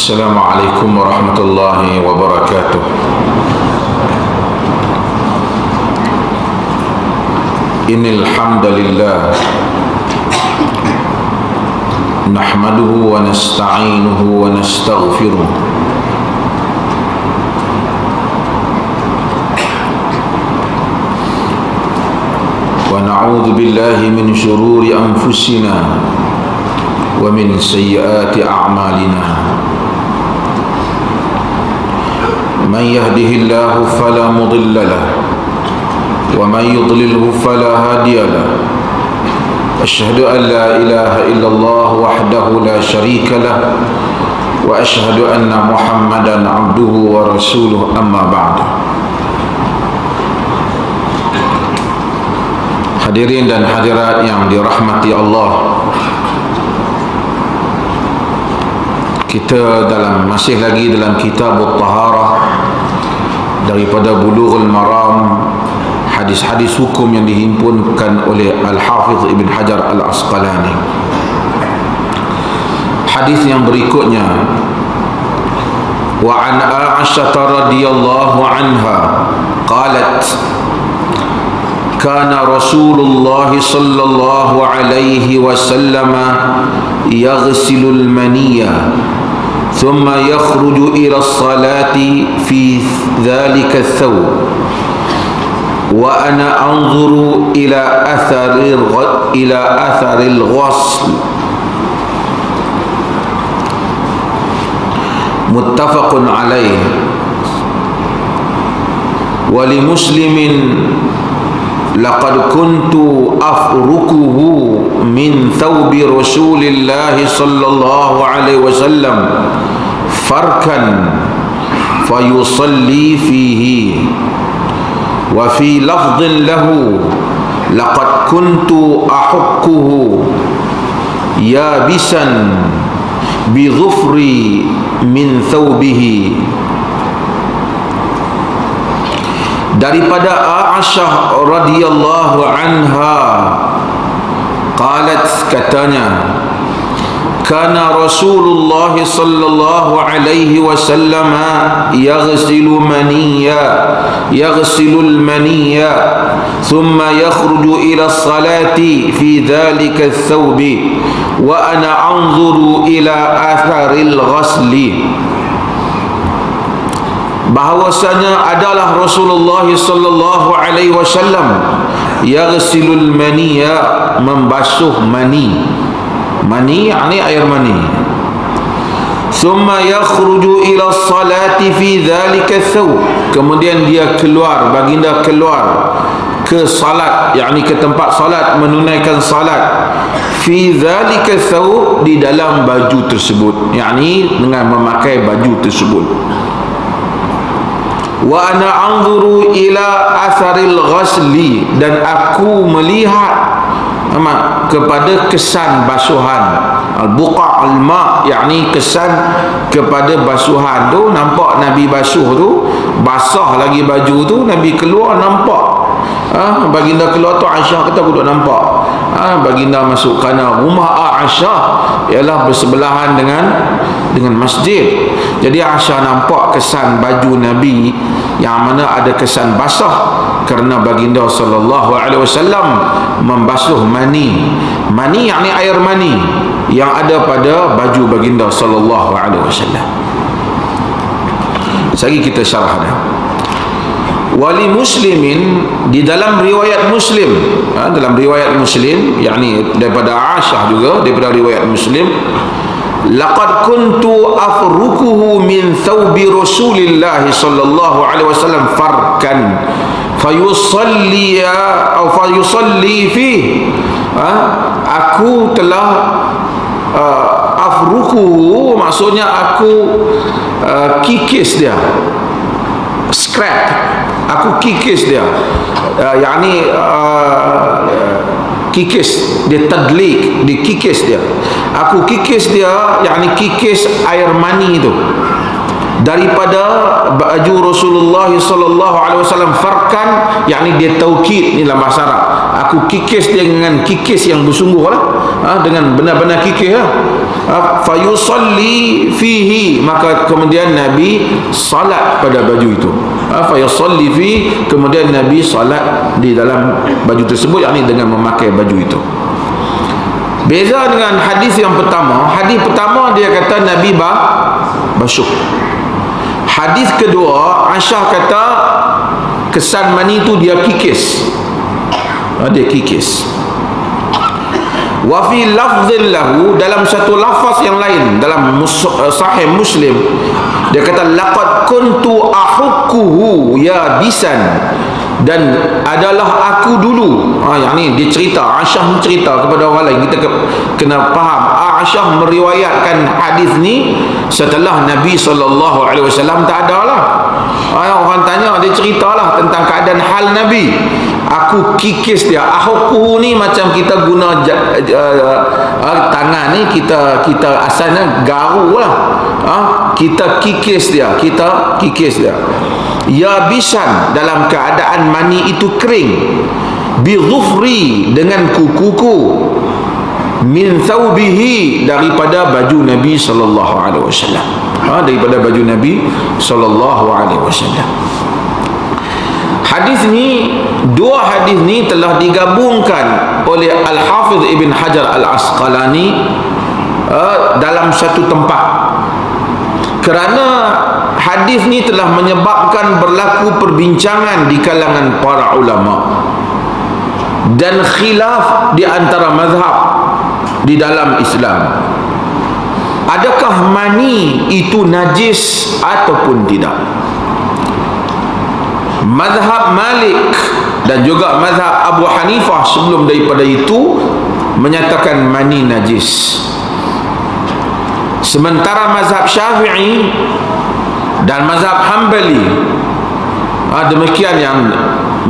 Assalamualaikum warahmatullahi wabarakatuh. Innal hamdalillah nahmaduhu wa nasta'inuhu wa nastaghfiruh wa na'udzu billahi min shururi anfusina wa min sayyiati a'malina. من يهده الله فلا مضل له ومن يضلله فلا هادي له. أشهد أن لا إله إلا الله وحده لا شريك له وأشهد أن محمدا عبده ورسوله. أما بعد. Hadirin dan hadirat yang dirahmati Allah, kita masih lagi dalam kitab At-Taharah daripada Bulughul Maram, hadis-hadis hukum yang dihimpunkan oleh Al-Hafidh Ibn Hajar Al-Asqalani. Hadis yang berikutnya, wa an Aisyah radhiyallahu anha qalat kana Rasulullah sallallahu alaihi wasallam yaghsilul maniyya ثم يخرج إلى الصلاة في ذلك الثوب وأنا أنظر إلى أثر الغسل. متفق عليه. ولمسلم لقد كنت أفركه من ثوب رسول الله صلى الله عليه وسلم فركا فيصلي فيه. وفي لفظ له لقد كنت أحكه يابسا بظفري من ثوبه. Daripada Aisyah radhiyallahu anha qalat, katanya, kana Rasulullah sallallahu alaihi wasallam yaghsilul maniyya thumma yakhruju ila salati fi dhalika ath-thawb wa ana anzuru ila atharil ghasli. Bahawasanya adalah Rasulullah sallallahu alaihi wasallam yaghsilul maniyya, membasuh mani. Mani yakni air mani. Thumma yakhruju ila salati fi dhalika thawb, kemudian dia keluar, baginda keluar ke salat, yakni ke tempat salat, menunaikan salat. Fi dhalika thawb, di dalam baju tersebut, yakni dengan memakai baju tersebut. Wa ana anzuru ila atharil ghasli, dan aku melihat kepada kesan basuhan. Al-buqa' al-ma', yakni kesan kepada basuhan tu. Nampak Nabi basuh tu, basah lagi baju tu, Nabi keluar nampak. Baginda keluar tu, Aisyah kata aku duduk nampak. Baginda masuk, kerana rumah Aisyah ialah bersebelahan dengan masjid. Jadi Aisyah nampak kesan baju Nabi yang mana ada kesan basah, kerana baginda sallallahu alaihi wasallam membasuh mani. Mani yakni air mani yang ada pada baju baginda sallallahu alaihi wasallam. Sekali kita syarah dah. Wali muslimin, di dalam riwayat Muslim, dalam riwayat Muslim, yakni daripada Aisyah juga, daripada riwayat Muslim, laqad kuntu afrukuhu min thawbi Rasulillah sallallahu alaihi wasallam farkan fayusalli fi. Aku telah afrukuhu, maksudnya aku kikis dia, scrap, aku kikis dia, yakni kikis dia, tadlik, dikikis dia, aku kikis dia, yakni kikis air mani itu daripada baju Rasulullah sallallahu alaihi wasallam farkan, yakni dia taukid ni dalam bahasa Arab. aku kikis dia dengan kikis yang bersungguh lah, dengan benar-benar kikis lah. Fayusalli fihi, maka kemudian Nabi salat pada baju itu. Fayusalli fihi, kemudian Nabi salat di dalam baju tersebut, yakni dengan memakai baju itu. Beza dengan hadis yang pertama. Hadis pertama dia kata Nabi basuh. Hadis kedua, Aisyah kata kesan mani itu dia kikis. Dia kikis. Wa fi lafzin lahu, dalam satu lafaz yang lain dalam Sahih Muslim, dia kata laqad kuntu ahukkuhu ya bisan, dan adalah aku dulu, yang ni dia cerita, Aisyah cerita kepada orang lain, kita kena faham. Aisyah meriwayatkan hadis ni setelah Nabi SAW tak ada lah. Orang tanya, dia ceritalah tentang keadaan hal Nabi. Aku kikis dia. Ahukkuhu ni macam kita guna tangan ni, kita asalnya garu lah. Kita kikis dia, ya bisan, dalam keadaan mani itu kering, bi dhufri, dengan kukuku, min thawbihi, daripada baju Nabi sallallahu alaihi wasallam, daripada baju Nabi sallallahu alaihi wasallam. Hadis ni, dua hadis ni telah digabungkan oleh Al-Hafiz Ibn Hajar Al-Asqalani dalam satu tempat, kerana hadis ni telah menyebabkan berlaku perbincangan di kalangan para ulama dan khilaf di antara mazhab di dalam Islam. Adakah mani itu najis ataupun tidak? Mazhab Malik dan juga mazhab Abu Hanifah sebelum daripada itu menyatakan mani najis. Sementara mazhab Syafi'i dan mazhab Hanbali, demikian yang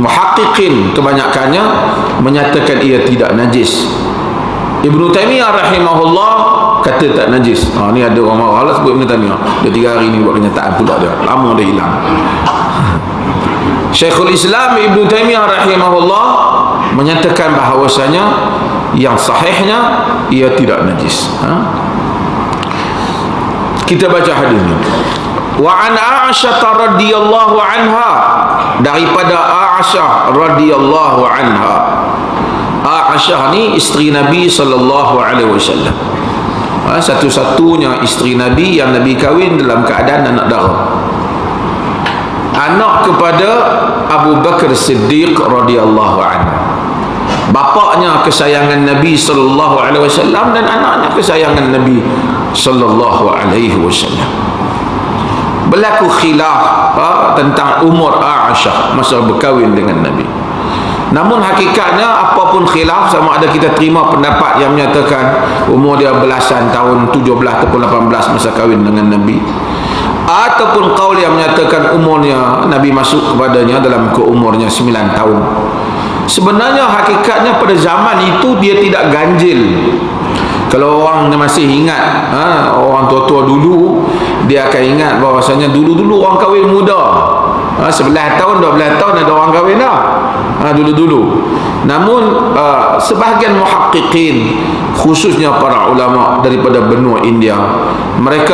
muhaqqiqin kebanyakannya menyatakan ia tidak najis. Ibnu Taimiyah rahimahullah kata tak najis. Ni ada orang marah lah sebut Ibnu Taimiyah. Dia 3 hari ni buat kenyataan pula dia. Lama dah hilang. Syekhul Islam Ibnu Taimiyah rahimahullah menyatakan bahawasanya yang sahihnya ia tidak najis. Kita baca hadis ni. Wa an Aisyah radhiyallahu anha, daripada Aisyah radhiyallahu anha. Aisyah ni isteri Nabi sallallahu alaihi wasallam, satu-satunya isteri Nabi yang Nabi kahwin dalam keadaan anak dara, anak kepada Abu Bakar Siddiq radhiyallahu anhu. Bapaknya kesayangan Nabi sallallahu alaihi wasallam dan anaknya kesayangan Nabi sallallahu alaihi wasallam. Berlaku khilaf tentang umur Aisyah masa berkahwin dengan Nabi. Namun hakikatnya apapun khilaf, sama ada kita terima pendapat yang menyatakan umur dia belasan tahun, 17 ataupun 18 masa kahwin dengan Nabi, ataupun qaul yang menyatakan umurnya Nabi masuk kepadanya dalam umurnya 9 tahun. Sebenarnya hakikatnya pada zaman itu dia tidak ganjil. Kalau orang masih ingat, orang tua-tua dulu, dia akan ingat bahawasanya dulu-dulu orang kahwin muda, 11 tahun, 12 tahun ada orang kahwin dah, dulu-dulu. Namun sebahagian muhaqqiqin, khususnya para ulama daripada benua India, mereka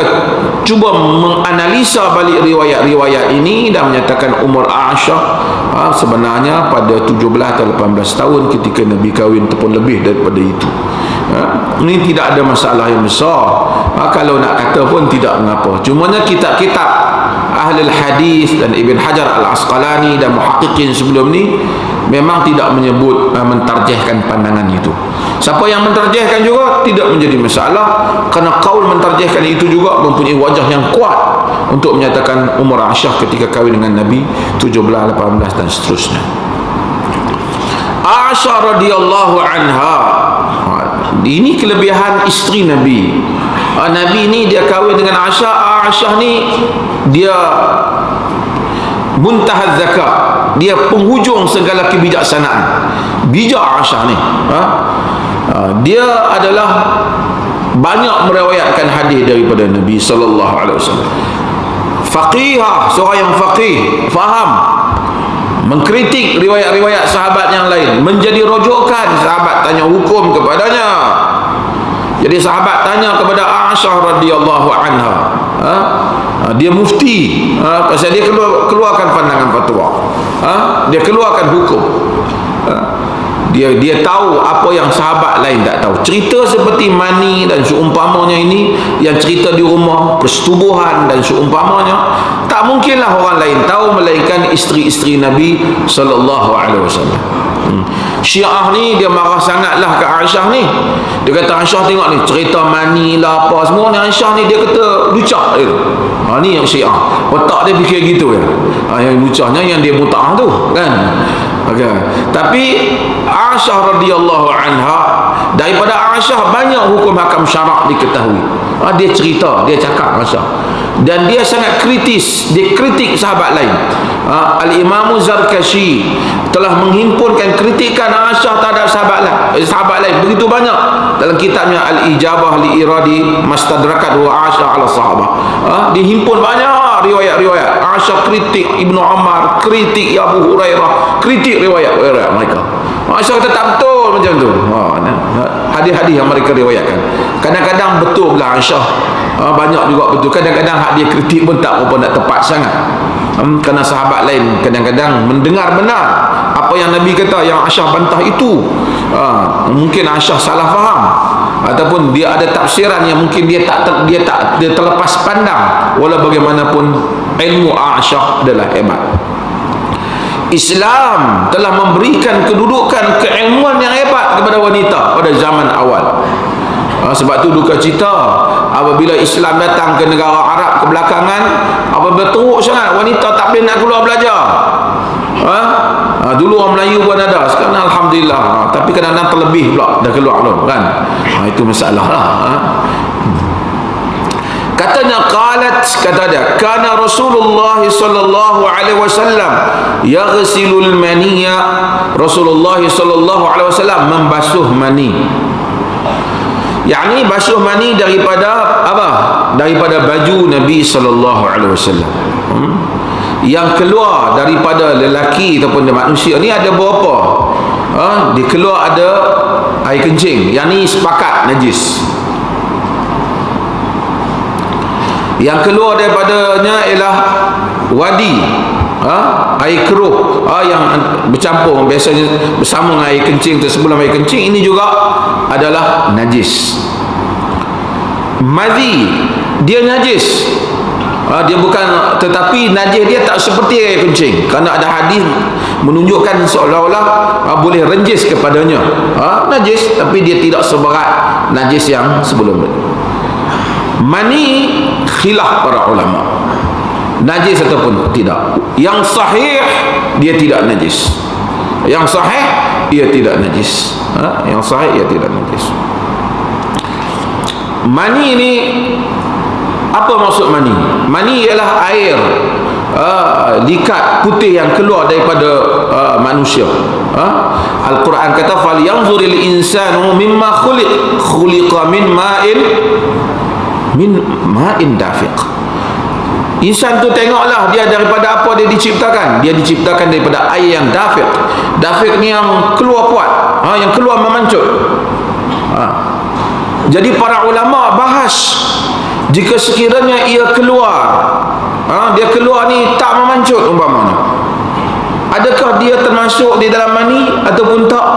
cuba menganalisa balik riwayat-riwayat ini dan menyatakan umur Aisyah sebenarnya pada 17 atau 18 tahun ketika Nabi kahwin, ataupun lebih daripada itu. Ini tidak ada masalah yang besar. Kalau nak kata pun tidak mengapa. Cumanya kitab-kitab ahli hadis dan Ibn Hajar Al-Asqalani dan muhaqqiqin sebelum ni memang tidak menyebut mentarjihkan pandangan itu. Siapa yang mentarjihkan juga tidak menjadi masalah, kerana qaul mentarjihkan itu juga mempunyai wajah yang kuat untuk menyatakan umur Aisyah ketika kahwin dengan Nabi 17, 18 dan seterusnya. Aisyah radhiyallahu anha, ini kelebihan isteri Nabi. Nabi ni dia kahwin dengan Aisyah. Aisyah ni dia muntahaz zakat, dia penghujung segala kebijaksanaan. Bijak Aisyah ni. Dia adalah banyak meriwayatkan hadis daripada Nabi sallallahu alaihi wasallam. Faqihah, seorang yang faqih, faham. mengkritik riwayat-riwayat sahabat yang lain, menjadi rujukan sahabat tanya hukum kepadanya. Jadi sahabat tanya kepada Aisyah radhiyallahu anha, dia mufti, pasal dia keluarkan pandangan fatwa, dia keluarkan hukum, dia tahu apa yang sahabat lain tak tahu. Cerita seperti mani dan seumpamanya ini, yang cerita di rumah, persetubuhan dan seumpamanya, tak mungkinlah orang lain tahu melainkan isteri-isteri Nabi sallallahu alaihi wasallam. Syiah ni dia marah sangatlah ke Aisyah ni. Dia kata, Aisyah tengok ni cerita mani lah apa semua ni, Aisyah ni dia kata lucah dia. Ni yang Syiah, otak dia fikir gitu ya. Yang lucahnya yang dia muta'ah tu kan. Okay. Tapi Aisyah radhiyallahu anha, daripada Aisyah banyak hukum hakam syarak diketahui. Dia cerita, dia cakap Aisyah, dan dia sangat kritis, dia kritik sahabat lain. Al-Imam Zarkashi telah menghimpunkan kritikan Aisyah terhadap sahabat lain begitu banyak dalam kitabnya Al-Ijabah li Iradi Mastadrakat wa Aisyah ala sahabah. Dihimpun banyak riwayat-riwayat Aisyah kritik Ibnu Umar, kritik Abu Hurairah, kritik riwayat mereka. Aisyah kata tak betul macam tu. Hadis-hadis yang mereka riwayatkan kadang-kadang betul pula Aisyah, banyak juga betul. Kadang-kadang hak dia kritik pun tak apa nak tepat sangat. Kerana sahabat lain kadang-kadang mendengar benar apa yang Nabi kata, yang Aisyah bantah itu. Mungkin Aisyah salah faham, ataupun dia ada tafsiran yang mungkin dia terlepas pandang. Walau bagaimanapun ilmu Aisyah adalah hebat. Islam telah memberikan kedudukan keilmuan yang hebat kepada wanita pada zaman awal. Sebab tu duka cita apabila Islam datang ke negara Arab kebelakangan, apabila teruk sangat wanita tak boleh nak keluar belajar. Dulu orang Melayu pun ada, sekarang alhamdulillah, tapi kadang-kadang terlebih pula dah keluar tu kan. Itu masalah lah. Katanya kata dia, kana Rasulullah sallallahu alaihi wasallam yaghsilul maniya. Rasulullah sallallahu alaihi wasallam membasuh mani. Yakni basuh mani daripada apa? Daripada baju Nabi sallallahu alaihi wasallam. Yang keluar daripada lelaki ataupun manusia ni ada berapa? Dia keluar ada air kencing, yang ni sepakat najis. Yang keluar daripadanya ialah wadi, air keruh, yang bercampur biasanya bersama dengan air kencing tu, sebelum air kencing, ini juga adalah najis. Madhi dia najis, dia bukan, tetapi najis dia tak seperti air kencing, kerana ada hadis menunjukkan seolah-olah boleh renjis kepadanya. Najis tapi dia tidak seberat najis yang sebelum ini. Mani khilaf para ulama, najis ataupun tidak. Yang sahih dia tidak najis. Yang sahih ia tidak najis. Yang sahih ia tidak najis. Mani ni, apa maksud mani? Mani ialah air likat putih yang keluar daripada manusia. Al-Quran kata fal yanzuril insanu mimma khuliqa min ma'in dafiq. Insan tu tengoklah dia daripada apa dia diciptakan. Dia diciptakan daripada air yang dafiq. Dafiq ni yang keluar kuat, yang keluar memancut. Jadi para ulama bahas, jika sekiranya ia keluar, dia keluar ni tak memancut umpamanya, adakah dia termasuk di dalam mani ataupun tak?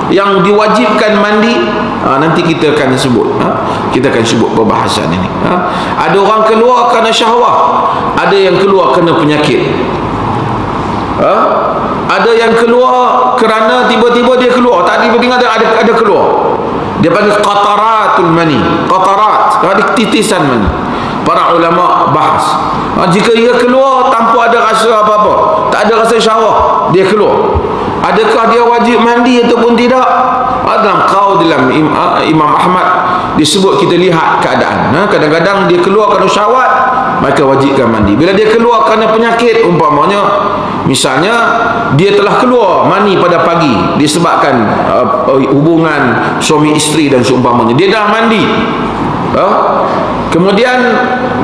Yang diwajibkan mandi, nanti kita akan sebut. Kita akan sebut perbahasan ini. Ada orang keluar kerana syahwat, ada yang keluar kerana penyakit, ada yang keluar kerana tiba-tiba dia keluar, tak tiba-tiba ada keluar. Dia panggil qataratul mani, qatarat, titisan mani. Para ulama bahas, jika ia keluar tanpa ada rasa apa-apa, tak ada rasa syahwat, dia keluar, adakah dia wajib mandi ataupun tidak? Dalam qaul dalam Imam Ahmad disebut, kita lihat keadaan. Kadang-kadang dia keluar kerana syahwat, maka wajibkan mandi. Bila dia keluar kerana penyakit, umpamanya misalnya dia telah keluar mani pada pagi disebabkan hubungan suami isteri dan seumpamanya, dia dah mandi, kemudian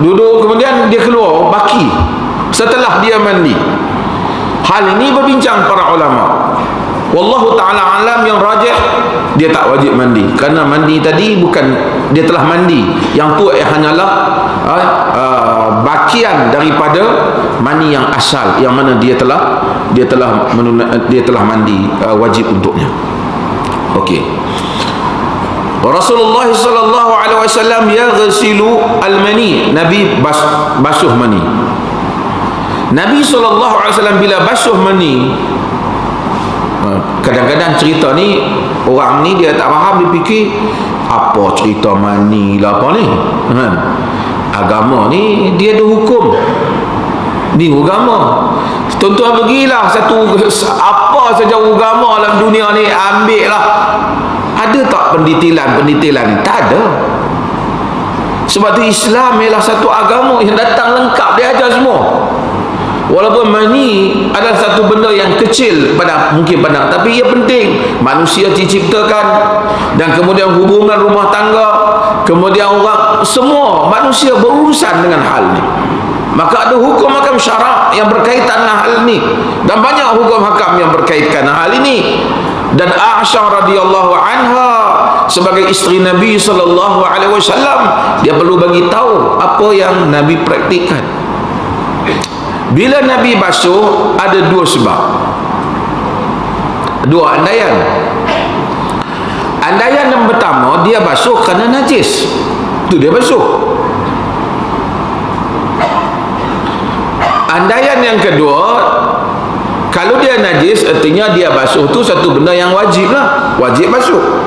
duduk, kemudian dia keluar baki setelah dia mandi, Hal ini berbincang para ulama. Wallahu ta'ala alam, yang rajih dia tak wajib mandi, kerana mandi tadi bukan dia telah mandi, yang tu hanyalah bagian daripada mani yang asal, yang mana dia telah mandi, wajib untuknya. Okey. Rasulullah sallallahu alaihi wasallam yaghsilu al-mani, Nabi basuh mani. Nabi sallallahu alaihi wasallam bila basuh mani, kadang-kadang cerita ni orang ni dia tak faham, dia fikir apa cerita mani lah apa ni, agama ni dia ada hukum ni, agama tuan-tuan pergilah satu apa saja agama dalam dunia ni ambil lah, ada tak pendetilan ni? Tak ada. Sebab tu Islam ialah satu agama yang datang lengkap, dia ajar semua. Walaupun mani adalah satu benda yang kecil mungkin pada, tapi ia penting. Manusia diciptakan, dan kemudian hubungan rumah tangga, kemudian orang, semua manusia berurusan dengan hal ni. Maka ada hukum hakam syarak yang berkaitan dengan hal ini, dan banyak hukum hakam yang berkaitan dengan hal ini. Dan Aisyah radhiyallahu anha sebagai isteri Nabi sallallahu alaihi wasallam, dia perlu bagi tahu apa yang Nabi praktikkan. Bila Nabi basuh, ada dua sebab, dua andaian. Andaian yang pertama, dia basuh kerana najis, tu dia basuh. Andaian yang kedua, kalau dia najis, artinya dia basuh tu satu benda yang wajib lah, wajib basuh.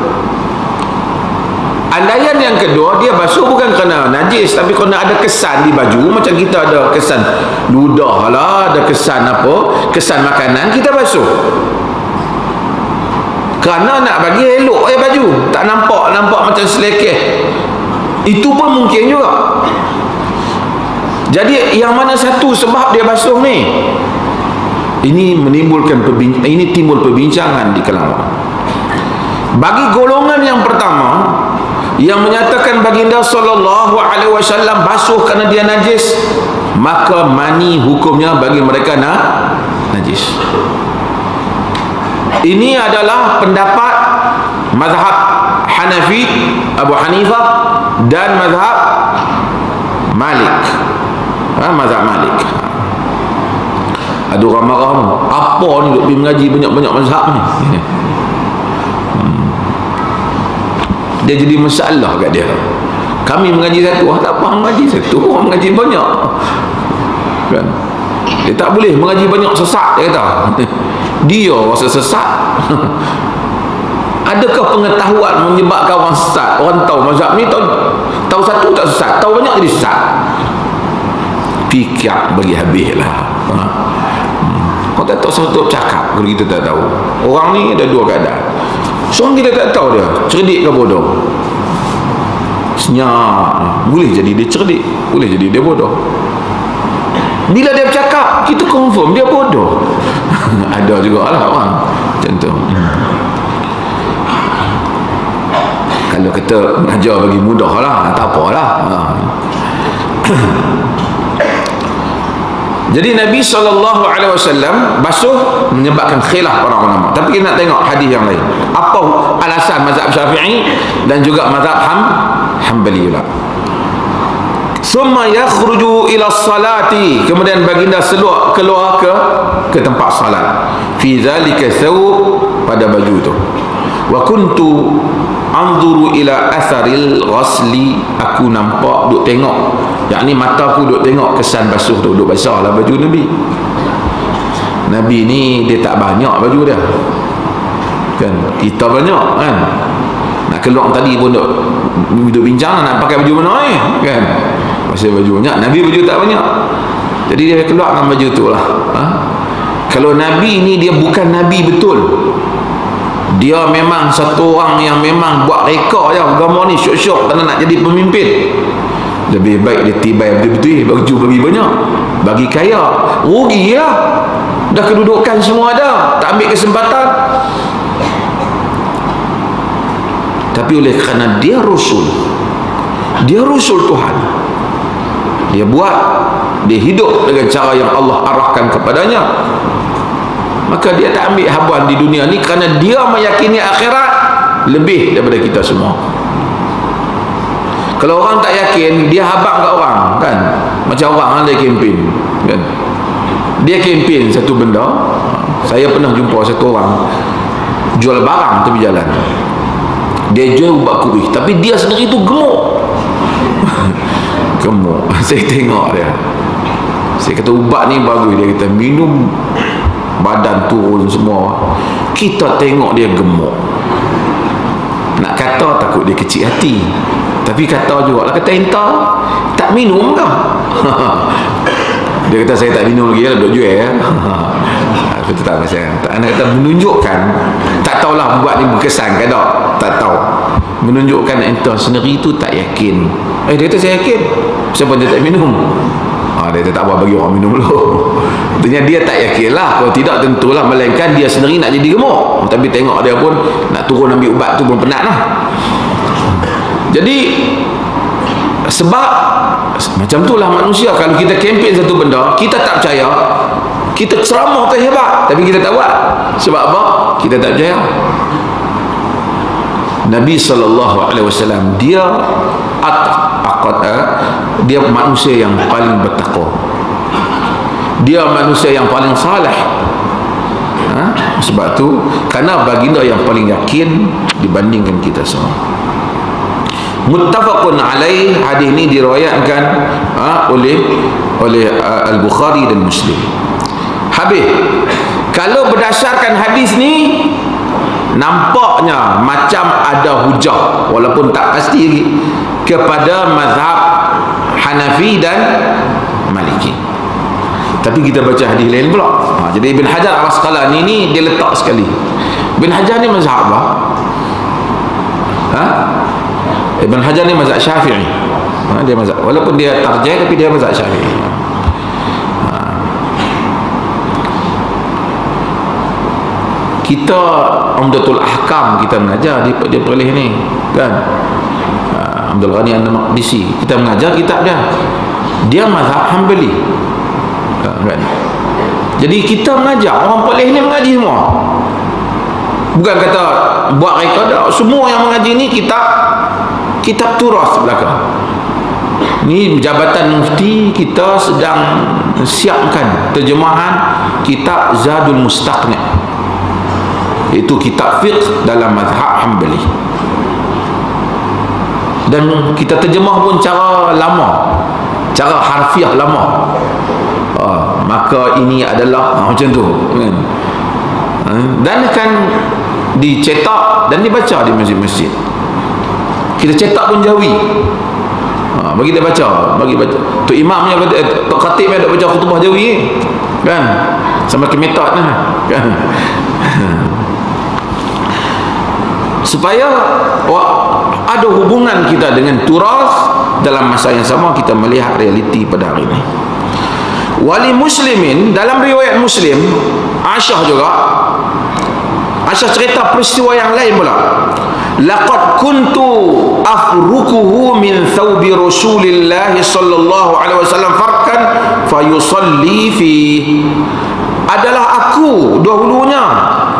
Andaian yang kedua, dia basuh bukan kerana najis, tapi kerana ada kesan di baju, macam kita ada kesan ludah lah, ada kesan apa, kesan makanan, kita basuh kerana nak bagi elok baju, tak nampak macam selekeh. Itu pun mungkin juga. Jadi yang mana satu sebab dia basuh ni? Ini menimbulkan ini timbul perbincangan di kalangan. Bagi golongan yang pertama, yang menyatakan baginda sallallahu alaihi wasallam basuh kerana dia najis, maka mani hukumnya bagi mereka najis. Ini adalah pendapat mazhab Hanafi, Abu Hanifah, dan mazhab Malik. Mazhab Malik. Ada orang marah, apa ni duk pergi mengaji banyak-banyak mazhab ni? Dia jadi masalah kat dia. Kami mengaji satu, tak apa mengaji satu, orang mengaji banyak, kan? Dia tak boleh mengaji banyak, sesat, dia kata. Dia rasa sesat. Adakah pengetahuan menyebabkan orang sesat? Orang tahu mazhab ni, tahu satu tak sesat, tahu banyak jadi sesat. Fikir bagi habis lah. Kau tak tahu satu cakap kalau kita tak tahu. Orang ni ada dua keadaan. Seorang kita tak tahu dia cerdik ke bodoh. Senyap, boleh jadi dia cerdik, boleh jadi dia bodoh. Bila dia bercakap, kita confirm dia bodoh. Ada juga lah orang macam tu. Kalau kita mengajar bagi mudah lah, tak apalah. Jadi Nabi SAW basuh menyebabkan khilaf para ulama. Tapi kita nak tengok hadis yang lain. Apa alasan mazhab Syafi'i dan juga mazhab Hanbali juga. Summa yakhruju ila salati, kemudian baginda keluar ke tempat salat. Fi zalika thawb, pada baju tu. Wa kuntu anzuru ila atharil ghasli, aku nampak, duk tengok, yakni mata aku duk tengok kesan basuh tu, duk basah lah baju Nabi. Nabi ni dia tak banyak baju dia, kan? Kita banyak, kan? Nak keluar tadi pun duk bincang nak pakai baju mana kan? Pasal baju banyak, Nabi baju tak banyak. Jadi dia keluarkan baju tu lah. Kalau Nabi ni dia bukan Nabi betul, dia memang satu orang yang memang buat reka je agama ni, syok-syok kerana nak jadi pemimpin. Lebih baik dia tibai betul-betul, baju bagi banyak, bagi kaya, rugi lah. Dah kedudukan semua dah, tak ambil kesempatan. Tapi oleh kerana dia Rasul Tuhan, dia buat, dia hidup dengan cara yang Allah arahkan kepadanya, maka dia tak ambil habuan di dunia ni, kerana dia meyakini akhirat lebih daripada kita semua. Kalau orang tak yakin, dia habaq kat orang kan, macam orang dia kempen kan, dia kempen satu benda. Saya pernah jumpa satu orang jual barang tepi jalan, dia jual ubat kurih, tapi dia sendiri tu gemuk. Gemuk. Saya tengok dia, saya kata ubat ni bagus, dia kata minum badan turun semua. Kita tengok dia gemuk, nak kata takut dia kecil hati, tapi kata juga lah, kata entah tak minum ke? Dia kata saya tak minum lagi lah, duduk jual ya. Betul tak macam tak, anak kata menunjukkan, tak tahulah buat ni berkesan ke tak tahu, menunjukkan entah sendiri tu tak yakin. Dia kata saya yakin, siapa dia tak minum? Dia kata tak apa, bagi orang minum dulu. Artinya dia tak yakin lah, kalau tidak tentulah, melainkan dia sendiri nak jadi gemuk, tapi tengok dia pun nak turun ambil ubat tu pun penat lah. Jadi sebab macam itulah manusia. Kalau kita kempen satu benda, kita tak percaya, kita ceramah tu hebat, tapi kita tak buat. Sebab apa? Kita tak percaya. Nabi SAW dia dia manusia yang paling bertakwa, dia manusia yang paling saleh. Sebab tu, kerana baginda yang paling yakin dibandingkan kita semua. Muttafaqun alaih. Hadis ini diriwayatkan oleh Al-Bukhari dan Muslim. Habis, kalau berdasarkan hadis ni, nampaknya macam ada hujah, walaupun tak pasti lagi, kepada mazhab Hanafi dan Maliki. Tapi kita baca hadis lain pula. Jadi Ibn Hajar Al-Asqalani ni dia letak sekali. Ibn Hajar ni mazhab apa? Ibn Hajar ni mazhab Syafi'i. Dia mazhab, walaupun dia tarjih, tapi dia mazhab Syafi'i. Kita Umdatul Ahkam kita mengajar dia perlih ni kan, Abdul Ghani An-Maqdisi, kita mengajar kitab dia mazhab Hanbali kan. Jadi kita mengajar orang perlih ni, mengaji semua, bukan kata buat reka dah. Semua yang mengaji ni kitab turas belakang ni. Jabatan Mufti kita sedang siapkan terjemahan kitab Zadul Mustaqni', itu kitab fiqh dalam mazhab Hanbali, dan kita terjemah pun cara lama, cara harfiah lama. Maka ini adalah macam tu kan? Dan akan dicetak dan dibaca di masjid-masjid. Kita cetak pun jawi, bagi dia baca, bagi baca. Tu imamnya, Tok Khatib ada baca khutbah jawi kan, sama kemetat kan. Supaya ada hubungan kita dengan turas. Dalam masa yang sama kita melihat realiti pada hari ini. Wali Muslimin, dalam riwayat Muslim, Aisyah juga, Aisyah cerita peristiwa yang lain pula. Laqad kuntu afrukuhu min thawbi Rasulillah sallallahu alaihi wasallam farkan fayusalli fi. Adalah aku dahulunya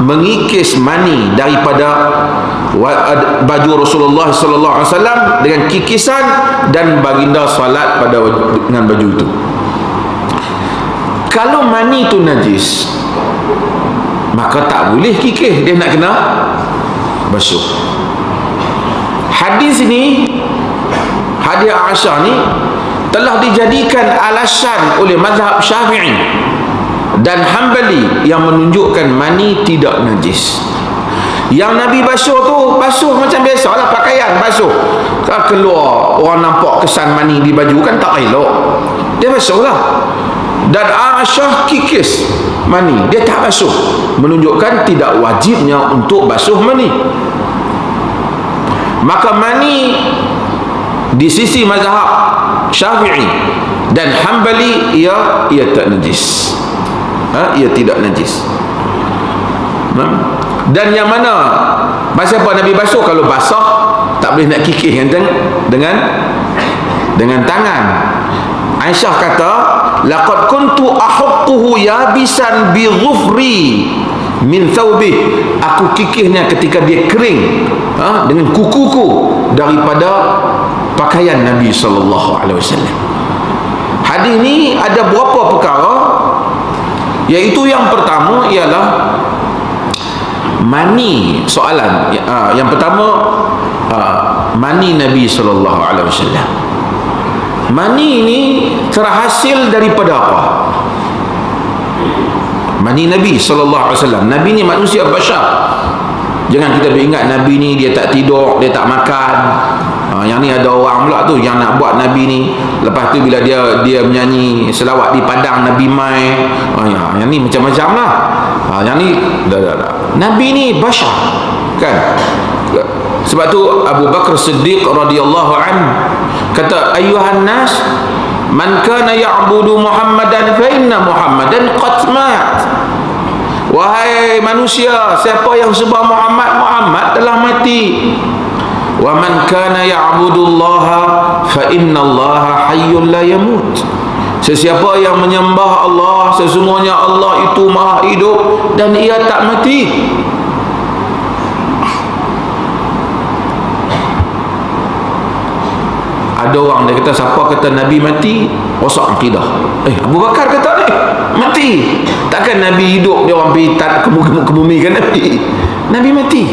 mengikis mani daripada baju Rasulullah sallallahu alaihi wasallam dengan kikisan, dan baginda salat pada dengan baju itu. Kalau mani itu najis, maka tak boleh kikis, dia nak kena basuh. Hadis ini, hadis Aisyah ni telah dijadikan alasan oleh mazhab Syafi'i dan Hanbali yang menunjukkan mani tidak najis. Yang Nabi basuh tu, basuh macam biasa lah, pakaian basuh. Kalau keluar orang nampak kesan mani di baju kan tak elok, dia basuh lah. Dan Aisyah kikis mani, dia tak basuh, menunjukkan tidak wajibnya untuk basuh mani. Maka mani di sisi mazhab Syafi'i dan Hanbali ia tak najis, ia tidak najis. Dan yang mana masa apa Nabi basuh? Kalau basah tak boleh nak kikis dengan tangan. Aisyah kata, laqad kuntu ahuttuhu yabisan bi dhufri min thawbih, aku kikihnya ketika dia kering dengan kukuku daripada pakaian Nabi sallallahu alaihi wasallam. Hadis ni ada beberapa perkara, iaitu yang pertama ialah mani. Soalan yang pertama, mani Nabi sallallahu alaihi wasallam. Mani ini terhasil daripada apa? Mani Nabi sallallahu alaihi wasallam. Nabi ni manusia bashar. Jangan kita ingat Nabi ni dia tak tidur, dia tak makan. Yang ni ada orang pula tu yang nak buat Nabi ni, lepas tu bila dia menyanyi selawat di padang Nabi mai. Yang ni macam-macam lah. Yang ni dah. Nabi ni bashar, kan? Sebab tu Abu Bakar Siddiq radhiyallahu anhu kata, ayyuhan nas, man kana ya'budu Muhammadan fa inna Muhammadan qad mat. Wahai manusia, siapa yang sembah Muhammad, Muhammad telah mati. Wa man kana ya'budullaha fa innallaha hayyun la yamut. Sesiapa yang menyembah Allah, sesungguhnya Allah itu maha hidup dan ia tak mati. Ada orang dia kata, siapa kata Nabi mati, rosak akidah. Abu Bakar kata ni mati. Takkan Nabi hidup dia orang pergi ke bumi kan? Nabi mati.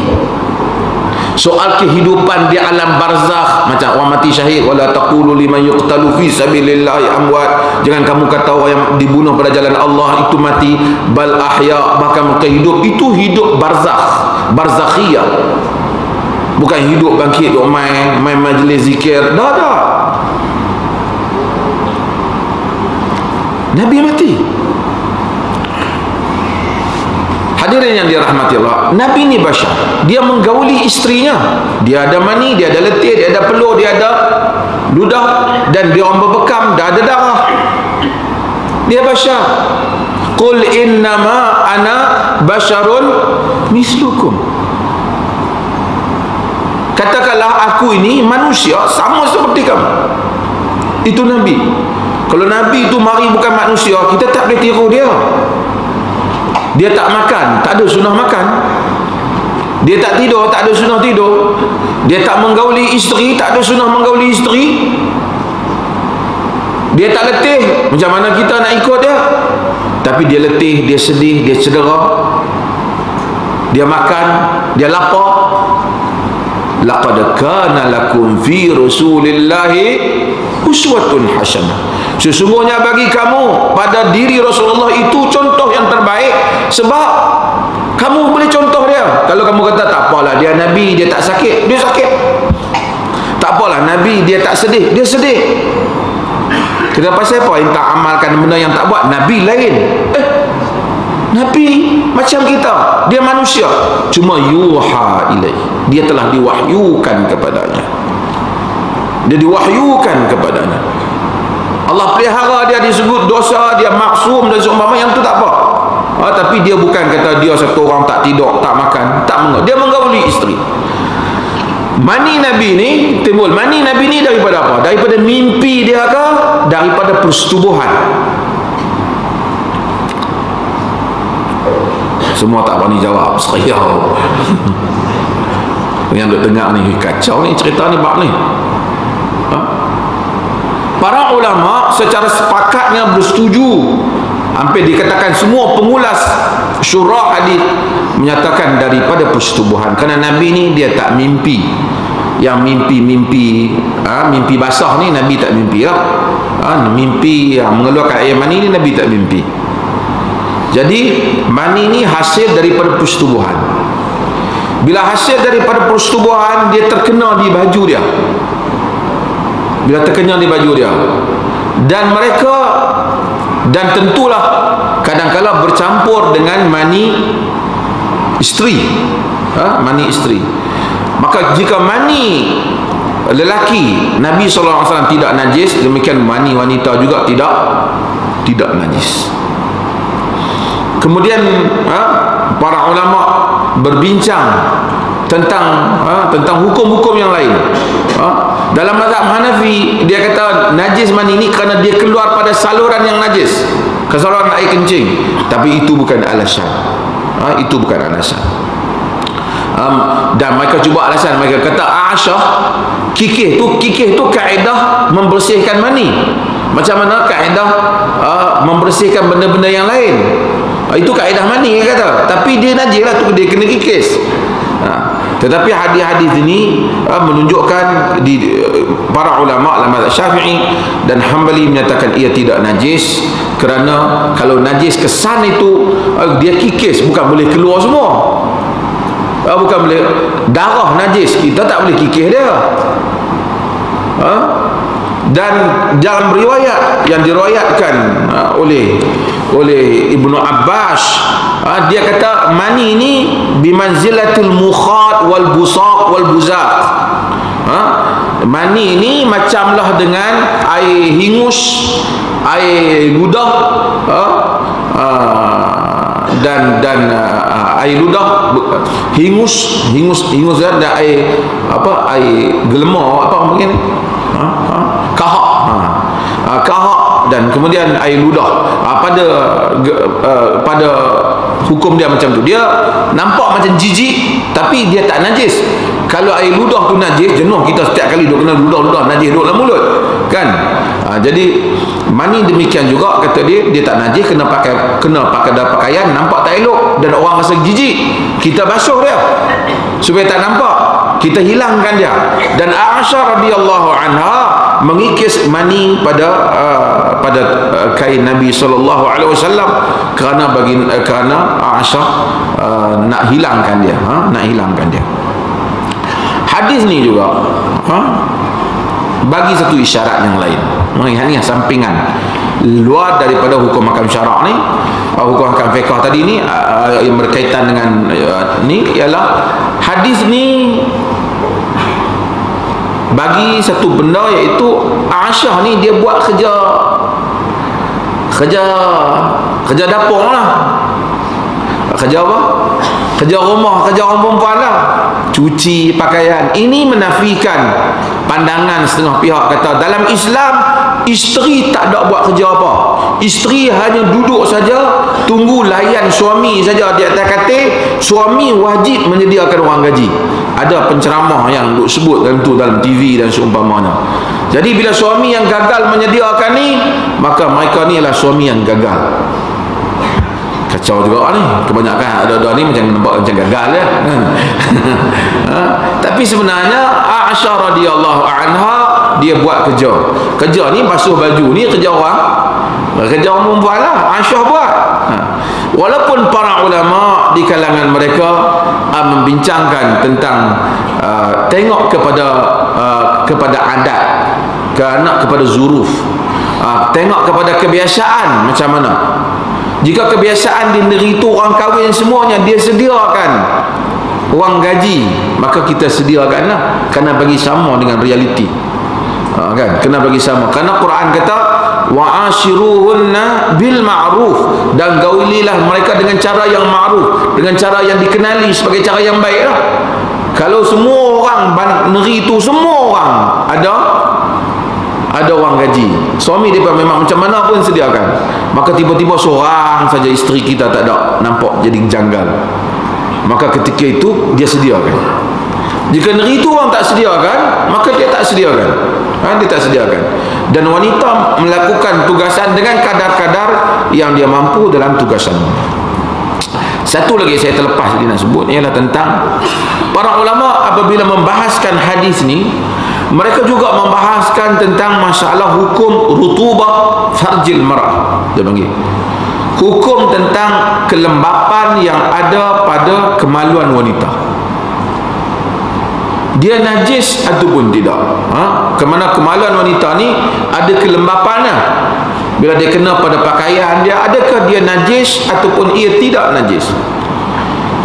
Soal kehidupan di alam barzakh, macam orang mati syahid, wala taqulu liman yuqtalu fi sabilillahi amwat, jangan kamu kata orang yang dibunuh pada jalan Allah itu mati, bal ahya, bahkan mereka hidup, itu hidup barzakh, barzakhiyah, bukan hidup bangkit duk main majlis zikir. Dah Nabi mati. Hadirin yang dirahmati Allah, Nabi ni bashar. Dia menggauli isterinya. Dia ada mani, dia ada letih, dia ada peluh, dia ada ludah, dan dia orang berbekam, dah ada darah. Dia bashar. Qul innama ana basharun mislukum. Katakanlah aku ini manusia sama seperti kamu. Itu Nabi. Kalau Nabi itu mari bukan manusia, kita tak boleh tiru dia. Dia tak makan, tak ada sunnah makan. Dia tak tidur, tak ada sunnah tidur. Dia tak menggauli isteri, tak ada sunnah menggauli isteri. Dia tak letih, macam mana kita nak ikut dia? Tapi dia letih, dia sedih, dia cedera, dia makan, dia lapar. Laqad kana lakum fi Rasulillahi uswatun hasanah. Sesungguhnya bagi kamu pada diri Rasulullah itu contoh yang terbaik, sebab kamu boleh contoh dia. Kalau kamu kata tak apalah, dia Nabi, dia tak sakit, dia sakit. Tak apalah, Nabi dia tak sedih, dia sedih. Kita pasal apa yang tak amalkan benda yang tak buat? Nabi lain. Nabi macam kita, dia manusia, cuma yuha ilaih, dia telah diwahyukan kepadanya. Dia diwahyukan kepadanya. Allah pelihara dia, disebut dosa, dia maksum dan seumpama yang tu tak apa. Tapi dia bukan kata dia satu orang tak tidur, tak makan, tak mengauli. Dia menggauli isteri. Mani Nabi ni timbul. Mani Nabi ni daripada apa? Daripada mimpi dia ke? Daripada persetubuhan. Semua tak berani jawab. Saya yang duk dengar ni kacau ni cerita ni bab ni. Para ulama secara sepakatnya bersetuju, hampir dikatakan semua pengulas syurah hadis menyatakan daripada persetubuhan. Kerana Nabi ni dia tak mimpi. Yang mimpi basah ni Nabi tak mimpi lah. Mimpi yang mengeluarkan air mani ni Nabi tak mimpi. Jadi mani ni hasil daripada persetubuhan. Bila hasil daripada persetubuhan, dia terkena di baju dia. Bila terkena di baju dia, dan mereka, dan tentulah kadang-kala bercampur dengan mani isteri, mani isteri. Maka jika mani lelaki Nabi SAW tidak najis, demikian mani wanita juga tidak najis. Kemudian para ulama berbincang tentang hukum-hukum yang lain. Dalam mazhab Hanafi, dia kata najis mani ini kerana dia keluar pada saluran yang najis. kesalahan air kencing, tapi itu bukan alasan. Itu bukan alasan. Dan mereka cuba alasan, mereka kata Aisyah kikih tu kaedah membersihkan mani. Macam mana kaedah membersihkan benda-benda yang lain? Itu kaedah mani, dia kata. Tapi dia najis lah tu, dia kena kikis. Tetapi hadis-hadis ini menunjukkan para ulama mazhab Syafi'i dan Hambali menyatakan ia tidak najis, kerana kalau najis kesan itu dia kikis, bukan boleh keluar semua. Bukan boleh darah najis, kita tak boleh kikis dia. Dan dalam riwayat yang diriwayatkan oleh Ibnu Abbas, dia kata mani ini bimanzilatil mukhat wal busaq wal buzaq. Mani ini macamlah dengan air hingus, air ludah, dan air ludah, hingus dan air air gelema, mungkin kahak, kahak, dan kemudian air ludah. Pada hukum dia macam tu, dia nampak macam jijik tapi dia tak najis. Kalau air ludah tu najis, jenuh kita setiap kali duk kena ludah najis duk dalam mulut kan. Jadi mani demikian juga, kata dia tak najis, kena pakai pakaian, nampak tak elok dan orang rasa jijik, kita basuh dia supaya tak nampak, kita hilangkan dia. Dan Aisyah radhiyallahu anha mengikis mani pada kain Nabi SAW kerana Aisyah nak hilangkan dia, Hadis ni juga bagi satu isyarat yang lain. Ini sampingan luar daripada hukum hakam syarak ni. Hukum hakam fiqh tadi ni yang berkaitan dengan ni ialah hadis ni bagi satu benda, iaitu Aisyah ni dia buat kerja dapur lah. Kerja apa? Kerja rumah, kerja orang perempuan lah, cuci pakaian. Ini menafikan pandangan setengah pihak, kata dalam Islam isteri tak ada buat kerja apa. Isteri hanya duduk saja, tunggu layan suami saja di atas katil. Suami wajib menyediakan wang gaji. Ada penceramah yang sebut dalam TV dan seumpamanya. Jadi bila suami yang gagal menyediakan ni, maka mereka ni adalah suami yang gagal. Kacau juga ni, kebanyakan ada ni macam nampak macam gagal ya. Tapi sebenarnya Aisyah radhiyallahu anha dia buat kerja ni, basuh baju ni kerja orang perempuan lah, Aisyah buat. Walaupun para ulama di kalangan mereka membincangkan tentang tengok kepada adat, kepada zuruf, tengok kepada kebiasaan macam mana. Jika kebiasaan di negeri itu orang kahwin semuanya dia sediakan wang gaji, maka kita sediakanlah, kerana bagi sama dengan realiti. Kan, kena bagi sama, kerana Quran kata wa'ashiruhunna bil ma'ruf, dan gaulilah mereka dengan cara yang ma'ruf, dengan cara yang dikenali sebagai cara yang baik lah. Kalau semua orang negeri itu, semua orang ada wang gaji, suami dia memang macam mana pun sediakan, maka tiba-tiba seorang saja isteri kita tak ada, nampak jadi janggal. Maka ketika itu dia sediakan. Jika negeri itu orang tak sediakan, maka dia tak sediakan. Dia tak sediakan. Dan wanita melakukan tugasan dengan kadar-kadar yang dia mampu dalam tugasan. Satu lagi saya terlepas tadi nak sebut, ialah tentang para ulama apabila membahaskan hadis ni, mereka juga membahaskan tentang masalah hukum rutubah farjil mar'ah. Dia panggil hukum tentang kelembapan yang ada pada kemaluan wanita. Dia najis ataupun tidak. Kemana kemaluan wanita ni ada kelembapannya. Bila dia kena pada pakaian dia, adakah dia najis ataupun ia tidak najis?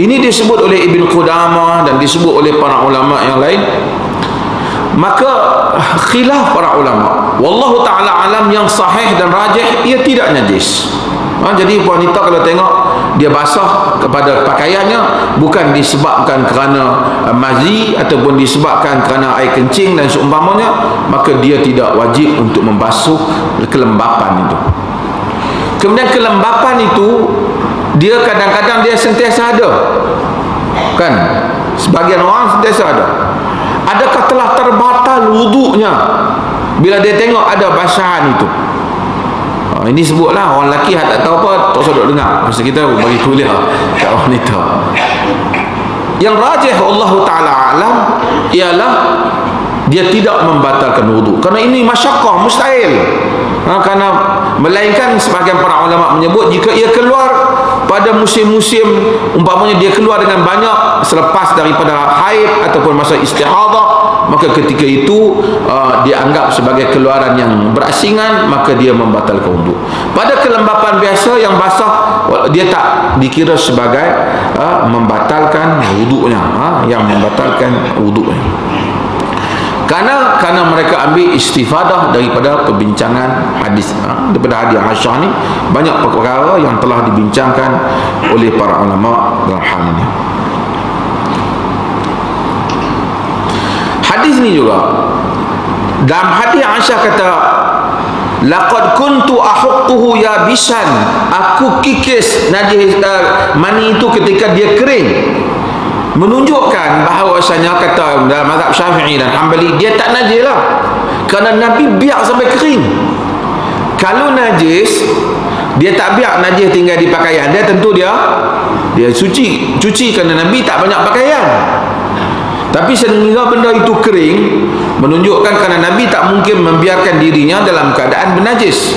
Ini disebut oleh Ibn Qudamah dan disebut oleh para ulama yang lain. Maka khilaf para ulama, wallahu ta'ala alam, yang sahih dan rajih ia tidak najis. Jadi wanita kalau tengok dia basah kepada pakaiannya, bukan disebabkan kerana mazi ataupun disebabkan kerana air kencing dan seumpamanya, maka dia tidak wajib untuk membasuh kelembapan itu. Kemudian kelembapan itu dia kadang-kadang dia sentiasa ada, kan? Sebagian orang sentiasa ada. Adakah telah terbatal wuduknya bila dia tengok ada basahan itu? Ini sebutlah orang lelaki tak tahu apa, tak usah duk dengar. Masa kita bagi kuliah kat wanita. Yang rajih Allah Ta'ala alam ialah dia tidak membatalkan wuduk, kerana ini masyaqqah, mustahil. Kerana melainkan sebahagian para ulama menyebut jika ia keluar pada musim-musim, umpamanya dia keluar dengan banyak selepas daripada haid ataupun masa istihadah, maka ketika itu dianggap sebagai keluaran yang berasingan, maka dia membatalkan wuduk. Pada kelembapan biasa yang basah, dia tak dikira sebagai membatalkan wuduknya, yang membatalkan wuduknya. Kerana mereka ambil istifadah daripada perbincangan hadis, daripada hadis Aisyah ni banyak perkara yang telah dibincangkan oleh para ulama dalam hal ini. Hadis ni juga, dalam hadis Aisyah kata, laqad kuntu ahukkuhu yabisan, aku kikis najis mani itu ketika dia kering, menunjukkan bahawasanya kata dalam mazhab Syafi'i dan Hanbali dia tak najis lah, kerana Nabi biar sampai kering. Kalau najis, dia tak biar najis tinggal di pakaian dia, tentu dia cuci, kerana Nabi tak banyak pakaian. Tapi sehingga benda itu kering, menunjukkan kerana Nabi tak mungkin membiarkan dirinya dalam keadaan bernajis.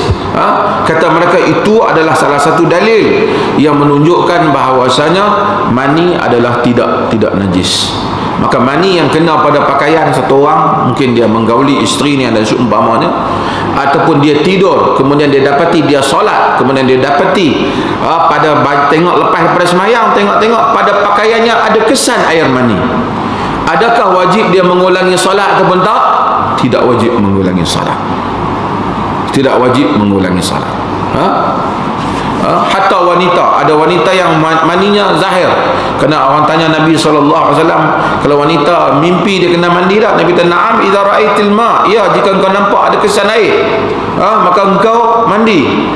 Kata mereka itu adalah salah satu dalil yang menunjukkan bahawasanya mani adalah tidak najis. Maka mani yang kena pada pakaian satu orang, mungkin dia menggauli isterinya dan seumpamanya, ataupun dia tidur, kemudian dia dapati dia solat, kemudian dia dapati pada tengok lepas daripada semayang, tengok pada pakaiannya ada kesan air mani. Adakah wajib dia mengulangi solat ataupun tak? Tidak wajib mengulangi solat. Tidak wajib mengulangi solat. Hatta wanita, ada wanita yang maninya zahir. Kena orang tanya Nabi SAW, kalau wanita mimpi dia kena mandi tak? Nabi kata, na'am idza ra'aitil ma', ya, jika engkau nampak ada kesan air, maka engkau mandi.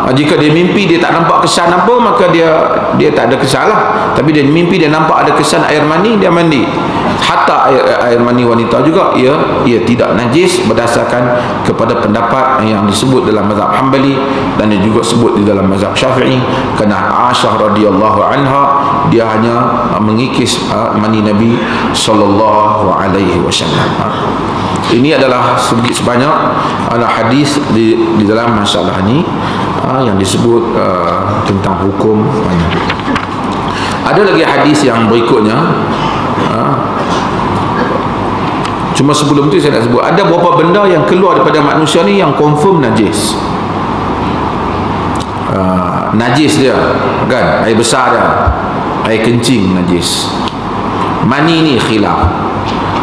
Jika dia mimpi dia tak nampak kesan apa, maka dia tak ada kesan lah. Tapi dia mimpi dia nampak ada kesan air mani, dia mandi. Hatta air mani wanita juga ia tidak najis berdasarkan kepada pendapat yang disebut dalam mazhab Hanbali dan dia juga sebut di dalam mazhab Syafi'i. Kerana Aisyah radhiyallahu anha dia hanya mengikis mani Nabi sallallahu alaihi wasallam. Ini adalah sedikit sebanyak hadis di dalam masalah ini yang disebut tentang hukum mani. Ada lagi hadis yang berikutnya, cuma sebelum tu saya nak sebut ada beberapa benda yang keluar daripada manusia ni yang confirm najis. Najis dia kan, air besar dia, air kencing najis. Mani ni khilaf,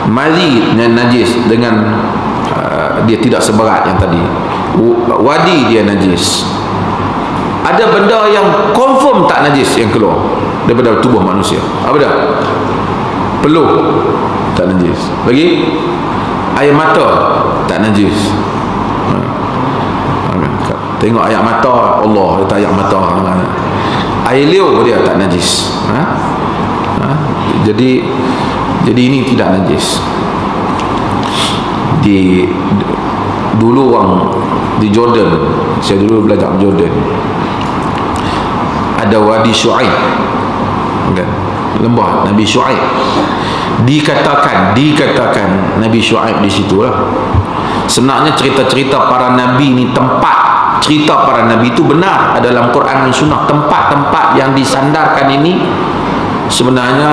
mali najis dengan dia tidak seberat yang tadi. Wadi dia najis. Ada benda yang confirm tak najis yang keluar daripada tubuh manusia. Apa dia? Peluh tak najis. Lagi air mata tak najis. Tengok air mata, Allah kata air mata. Air liur dia tak najis. Jadi ini tidak najis. Dulu orang di Jordan, saya dulu belajar di Jordan, ada Wadi Syu'aib, kan? Lembah Nabi Syu'aib. Dikatakan Nabi Syu'aib di situ lah. Sebenarnya cerita-cerita para nabi ni, tempat cerita para nabi itu benar ada dalam Quran dan Sunnah. Tempat-tempat yang disandarkan ini sebenarnya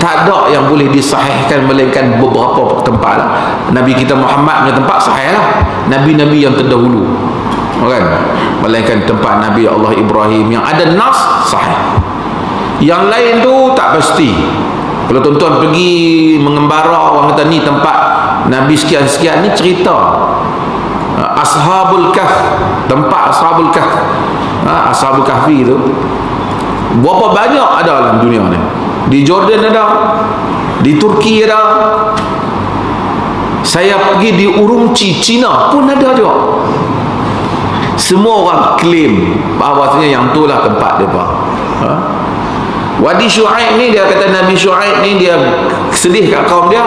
tak ada yang boleh disahihkan melainkan beberapa tempat lah. Nabi kita Muhammad punya tempat sahih lah, nabi-nabi yang terdahulu, kan? Melainkan tempat Nabi Allah Ibrahim yang ada nas sahih. Yang lain tu tak pasti. Kalau tuan-tuan pergi mengembara, orang kata ni tempat Nabi sekian-sekian, ni cerita Ashabul Kahf, tempat Ashabul Kahf, Ashabul Kahfi tu berapa banyak ada dalam dunia ni. Di Jordan ada, di Turki ada, saya pergi di Urumqi Cina pun ada juga. Semua orang klaim bahawasanya yang itulah tempat mereka. Wadi Syuaib ni, dia kata Nabi Syuaib ni dia sedih kat kaum dia,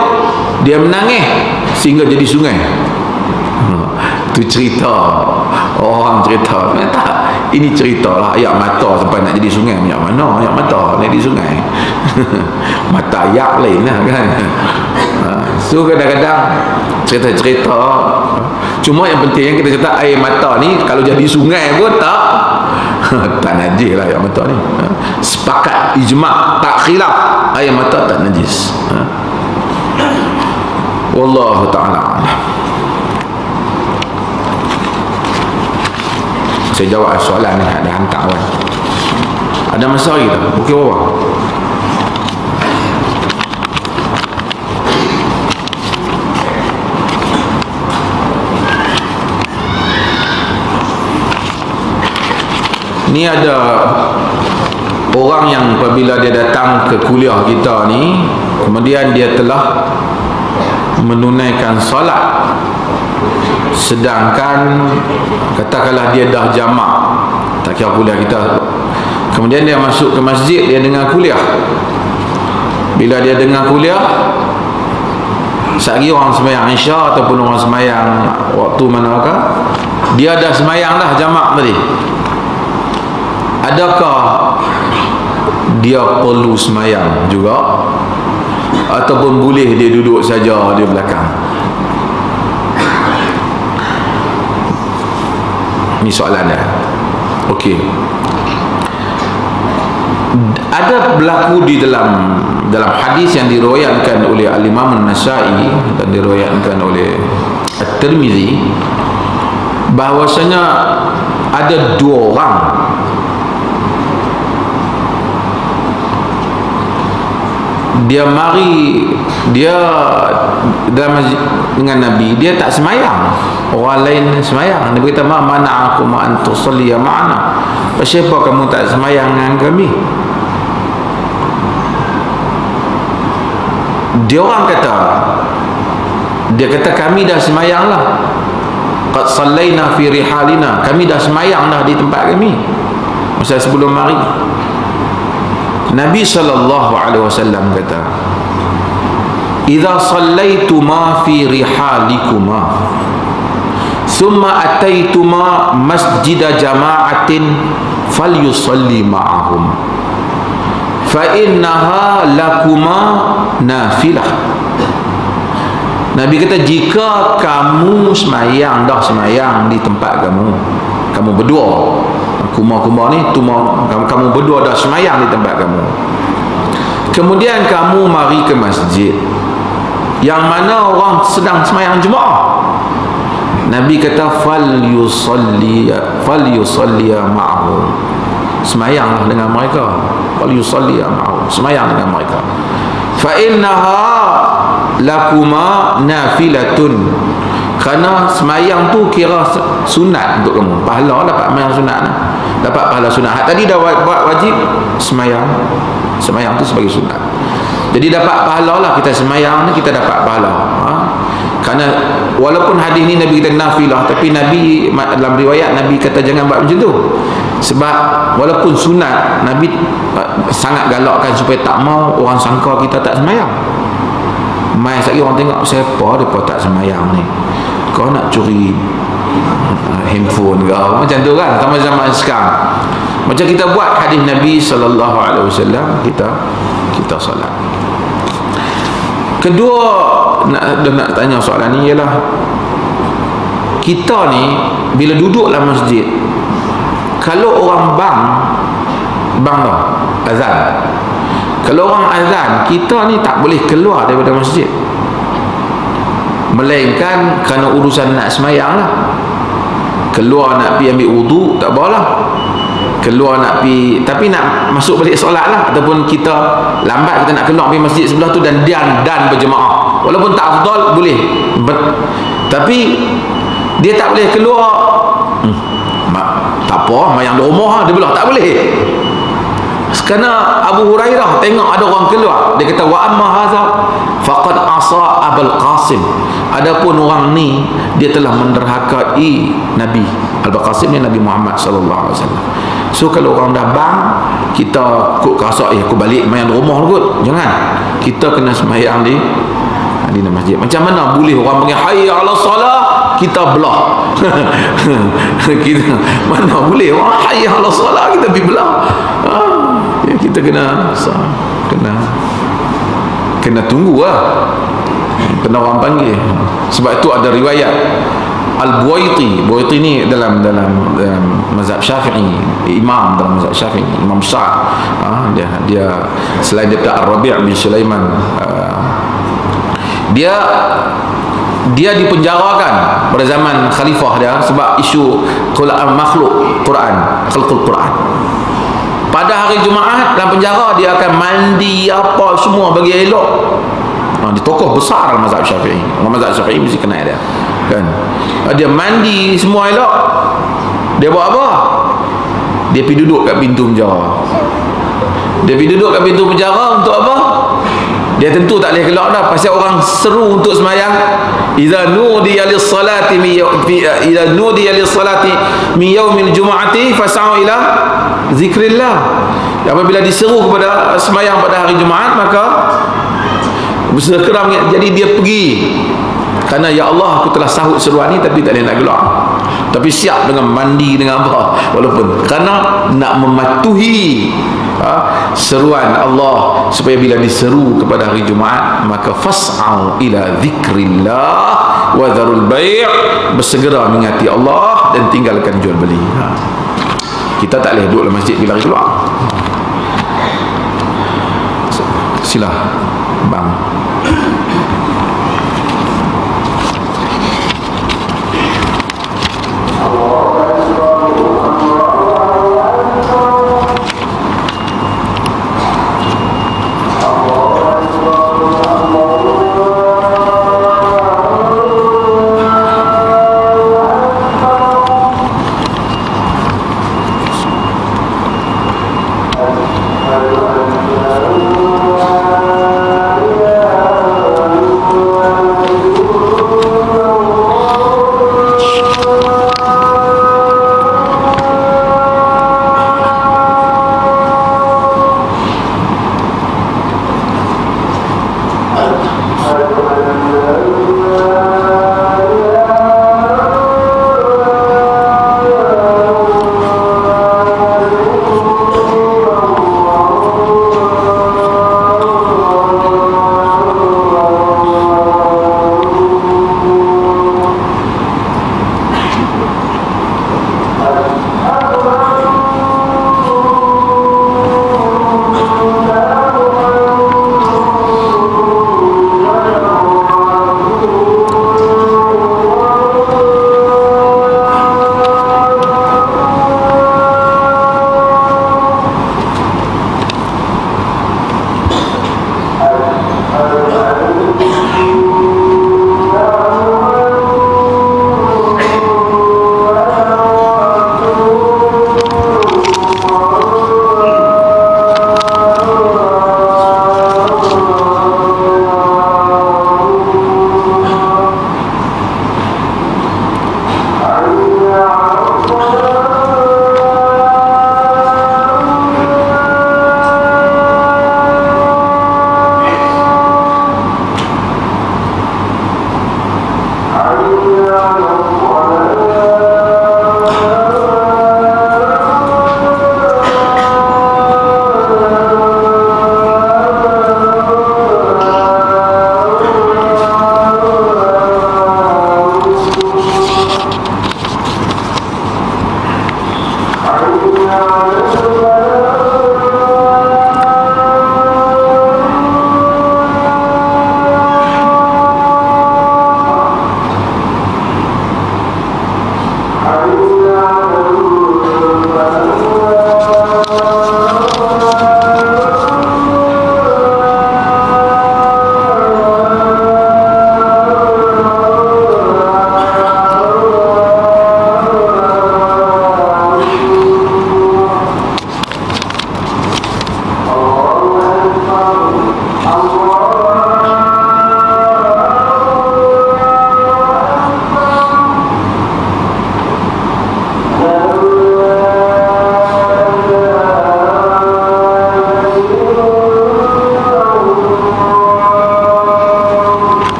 dia menangis sehingga jadi sungai. Tu cerita orang cerita. Tak, ini cerita lah ayak mata sampai nak jadi sungai. Ayak mana ayak mata nak jadi sungai? Mata ayak lain lah kan. So kadang-kadang cerita-cerita, cuma yang penting kita cerita air mata ni kalau jadi sungai pun tak najis lah air mata ni. Sepakat ijma', tak khilaf, air mata tak najis. Wallahu ta'ala alam. Saya jawab soalan ni, ada hantar kan. Ada masa lagi tak? Okey bawah. Ni ada orang yang apabila dia datang ke kuliah kita ni, kemudian dia telah menunaikan solat, sedangkan katakanlah dia dah jamak, tak kira kuliah kita, kemudian dia masuk ke masjid, dia dengar kuliah. Bila dia dengar kuliah, sehari orang sembahyang Isya ataupun orang sembahyang waktu manakah, dia dah sembahyang dah jamak tadi, adakah dia perlu sembahyang juga ataupun boleh dia duduk saja di belakang? Ni soalan dia. Okey, ada berlaku di dalam hadis yang diriwayatkan oleh Al-Imam An-Nasa'i dan diriwayatkan oleh At-Tirmizi, bahwasanya ada dua orang dia dalam masjid dengan Nabi, dia tak semayang, orang lain semayang. Nabi kata, ma mana'akum an tusalliya ma'ana, siapa kamu tak semayang dengan kami? Dia kata kami dah semayang lah, qad sallaina fi rihalina, kami dah semayang dah di tempat kami masa sebelum mari. Nabi SAW kata, idza sallaituma fi rihalikuma thumma ataituma masjida jama'atin falyusalli ma'ahum fa innaha lakuma nafilah. Nabi kata, jika kamu semayang di tempat kamu berdua, kuma ni kamu berdua dah semayang di tempat kamu, kemudian kamu mari ke masjid yang mana orang sedang semayang Jumaat, Nabi kata falyusalli ma'ahum, semayanglah dengan mereka, falyusalli ma'ahum, semayang dengan mereka, fa innaha lakuma nafilatun, kerana semayang tu kira sunat untuk kamu, pahala dapat semayang sunat, dapat pahala sunat. Tadi dah buat wajib, semayang tu sebagai sunat, jadi dapat pahala lah. Kita semayang ni kita dapat pahala, kerana walaupun hadis ni Nabi kata nafilah, tapi Nabi dalam riwayat Nabi kata jangan buat macam tu, sebab walaupun sunat, Nabi sangat galakkan supaya tak mau orang sangka kita tak semayang. Mai sekali orang tengok siapa depa tak semayang ni, kau nak curi handphone ke macam tu kan, sama zaman sekarang. Macam kita buat hadis Nabi SAW, kita solat. Kedua nak tanya soalan ni ialah, kita ni bila duduk dalam masjid, kalau orang bang dah azan, kalau orang azan, kita ni tak boleh keluar daripada masjid, melainkan kerana urusan nak semayang lah. Keluar nak pergi ambil wudu tak apalah, keluar nak pergi, tapi nak masuk balik solat lah, ataupun kita lambat, kita nak keluar pergi masjid sebelah tu dan berjemaah, walaupun tak afdal boleh, tapi dia tak boleh keluar. Tak apa, mayang di rumah dia bilang tak boleh. Kerana Abu Hurairah tengok ada orang keluar, dia kata wa amma hadza faqad asa Abul Qasim. Adapun orang ni dia telah menderhakai Nabi. Abul Qasim ni Nabi Muhammad sallallahu alaihi wasallam. So kalau orang dah bang, kita kok rasa aku balik main rumah kot. Jangan. Kita kena sembahyang di masjid. Macam mana boleh orang panggil hayya 'ala solah kita belah? Kita mana boleh orang hayya 'ala solah kita pergi belah? Kita kena tunggu lah, kena orang panggil. Sebab itu ada riwayat Al-Buwaiti ni dalam mazhab Syafi'i, imam dalam mazhab Syafi'i, imam besar. Dia selain daripada Ar-Rabi' bin Sulaiman, dia dipenjarakan pada zaman khalifah dia sebab isu makhluk khalqul Quran. Pada hari Jumaat dalam penjara dia akan mandi apa semua bagi elok. Dia tokoh besar dalam mazhab Syafi'i. Orang mazhab Syafi'i mesti kenal dia, kan? Dia mandi semua elok. Dia buat apa? Dia pergi duduk kat pintu penjara. Dia pergi duduk kat pintu penjara untuk apa? Dia tentu tak boleh keluar dah, pasal orang seru untuk sembahyang. Idza nudiya lis-salati min yaumil jumu'ati fas'au ila zikrillah. Apabila diseru kepada sembahyang pada hari Jumaat, maka bersegera. Jadi dia pergi kerana ya Allah, aku telah sahut seruan ni tapi tak boleh nak keluar. Tapi siap dengan mandi dengan apa, walaupun kerana nak mematuhi seruan Allah, supaya bila diseru kepada hari Jumaat maka fas'au ila zikrillah wa dharul bai', bersegera mengingati Allah dan tinggalkan jual beli. Kita tak boleh duduk dalam masjid bila hari keluar. Sila bang. Allahu Akbar. Allahu Akbar.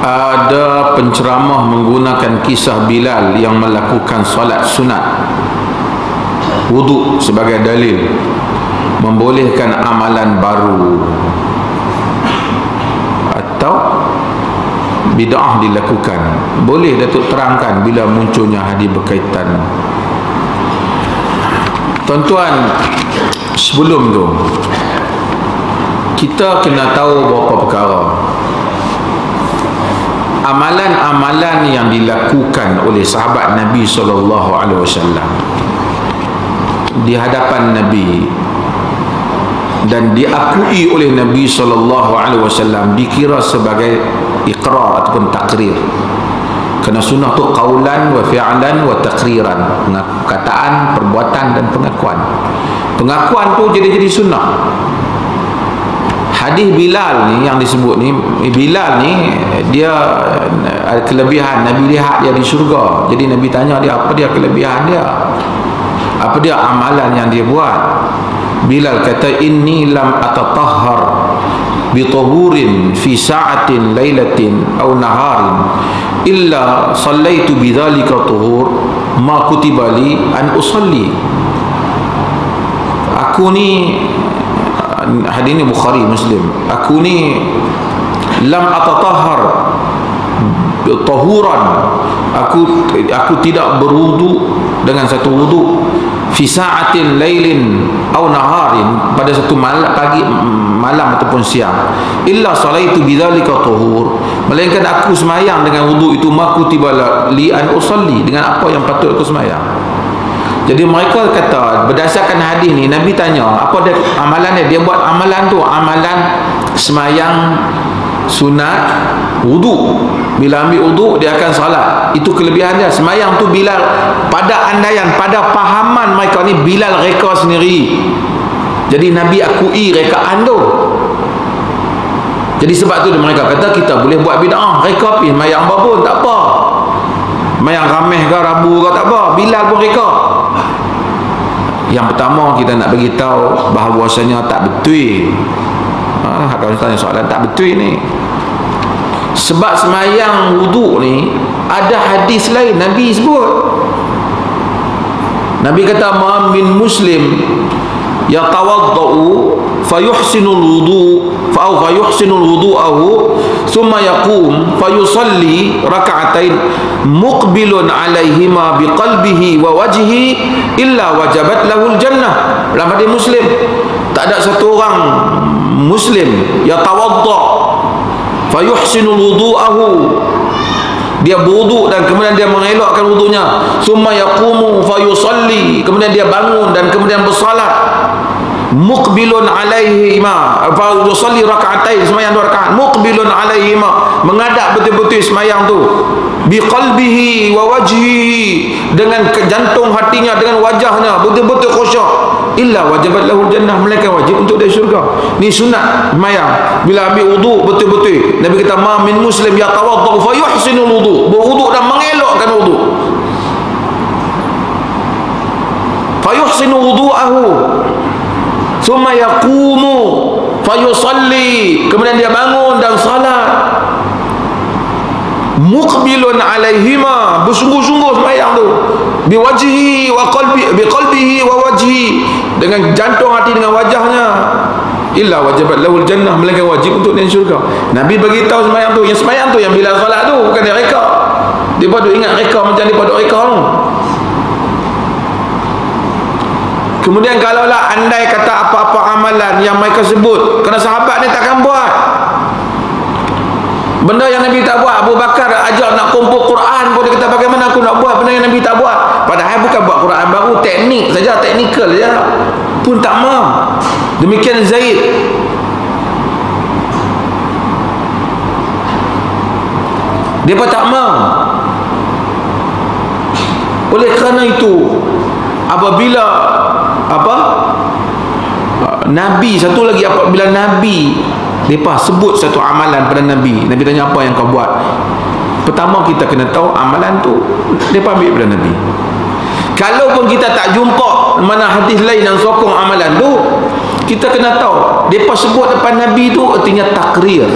ada penceramah menggunakan kisah Bilal yang melakukan solat sunat wuduk sebagai dalil membolehkan amalan baru atau bid'ah dilakukan. Boleh Datuk terangkan bila munculnya hadis berkaitan? Tuan-tuan, sebelum tu kita kena tahu beberapa perkara. Amalan-amalan yang dilakukan oleh sahabat Nabi SAW di hadapan Nabi dan diakui oleh Nabi SAW dikira sebagai iqrar ataupun takrir. Kerana sunnah tu qaulan wa fi'lan wa takriran, perkataan, perbuatan dan pengakuan. Pengakuan tu jadi sunnah. Hadis Bilal ni yang disebut ni, Bilal ni dia ada kelebihan. Nabi lihat dia di syurga. Jadi Nabi tanya dia apa dia kelebihan dia, apa dia amalan yang dia buat. Bilal kata, inni lam atatahhar bi tahurin fi sa'atin lailatin aw naharin illa sallaitu bidzalika tuhur ma kutiba li an usalli. Aku ni, hadis ini Bukhari Muslim, aku ni lam atatahhar tahuran, aku tidak berwudu dengan satu wudu fi sa'atin lailin aw naharin, pada satu malam, pagi, malam ataupun siang, illa salaitu bidzalika tuhur, melainkan aku semayang dengan wudu itu ma kutiba li an usalli, dengan apa yang patut aku semayang. Jadi mereka kata berdasarkan hadis ni, Nabi tanya apa dia amalan dia buat amalan tu, amalan semayang sunat wudu. Bila ambil wudu dia akan salat. Itu kelebihan dia. Semayang tu Bilal, pada andaian, pada pahaman mereka ni, Bilal reka sendiri. Jadi Nabi akui rekaan tu. Jadi sebab tu mereka kata kita boleh buat bid'ah, reka pergi semayang pun tak apa. Semayang rameh ke Rabu ke tak apa, Bilal pun reka. Yang pertama kita nak bagi tahu bahawasanya tak betul. Kalau tanya soalan tak betul ni, sebab semayang wudu ni ada hadis lain Nabi sebut. Nabi kata ma min muslim yatawaddau fayuhsinul wudu fayuhsinul wudu'ahu thumma yaqum fayusalli raka'atain muqbilun alaihima biqalbihi wa wajhihi illa wajabat lahul jannah. Dalam hadis Muslim, tak ada satu orang muslim yatawadda fayuhsinul wudu'ahu, dia berwuduk dan kemudian dia mengelakkan wudunya, summa yaqumu fayusalli, kemudian dia bangun dan kemudian bersalat, muqbilun alaihima fa yusalli rak'atain, sembahyang 2 rakaat, muqbilun alaihima, menghadap betul-betul sembahyang tu, biqalbihi wa wajhihi, dengan jantung hatinya, dengan wajahnya betul-betul khusyuk, illa wajabat lahul jannah, melainkan wajib untuk dia syurga. Ni sunat sembahyang. Bila ambil wudu betul-betul, Nabi kata ma min muslim yatawaddu fa yuhsinul wudu, berwudu dan mengelakkan wudu, fa yuhsinu wudu'ahu thumma yaqumu fa yusalli, kemudian dia bangun dan salat, muqbilun alaihima, bersungguh-sungguh sembahyang tu, biwajhihi wa qalbi, biqalbihi wa wajhi, dengan jantung hati, dengan wajahnya, illa wajabat lahul jannah, melainkan wajib untuk dia syurga. Nabi bagi tahu sembahyang tu, yang sembahyang tu yang bila solat tu, bukan dia reka. Dia pada ingat reka macam dia pada reka tu. Kemudian kalaulah andai kata apa-apa amalan yang mereka sebut, kerana sahabat ni takkan buat benda yang Nabi tak buat. Abu Bakar ajak nak kumpul Quran pun dia kata bagaimana aku nak buat benda yang Nabi tak buat. Padahal bukan buat Quran baru, teknik saja, teknikal saja, pun tak mau. Demikian Zaid. Dia pun tak mau. Oleh kerana itu, apabila Nabi, satu lagi, apabila Nabi mereka sebut satu amalan pada Nabi, Nabi tanya apa yang kau buat, pertama kita kena tahu amalan tu mereka ambil pada Nabi. Kalaupun kita tak jumpa mana hadis lain yang sokong amalan tu, kita kena tahu mereka sebut depan Nabi tu artinya takrir.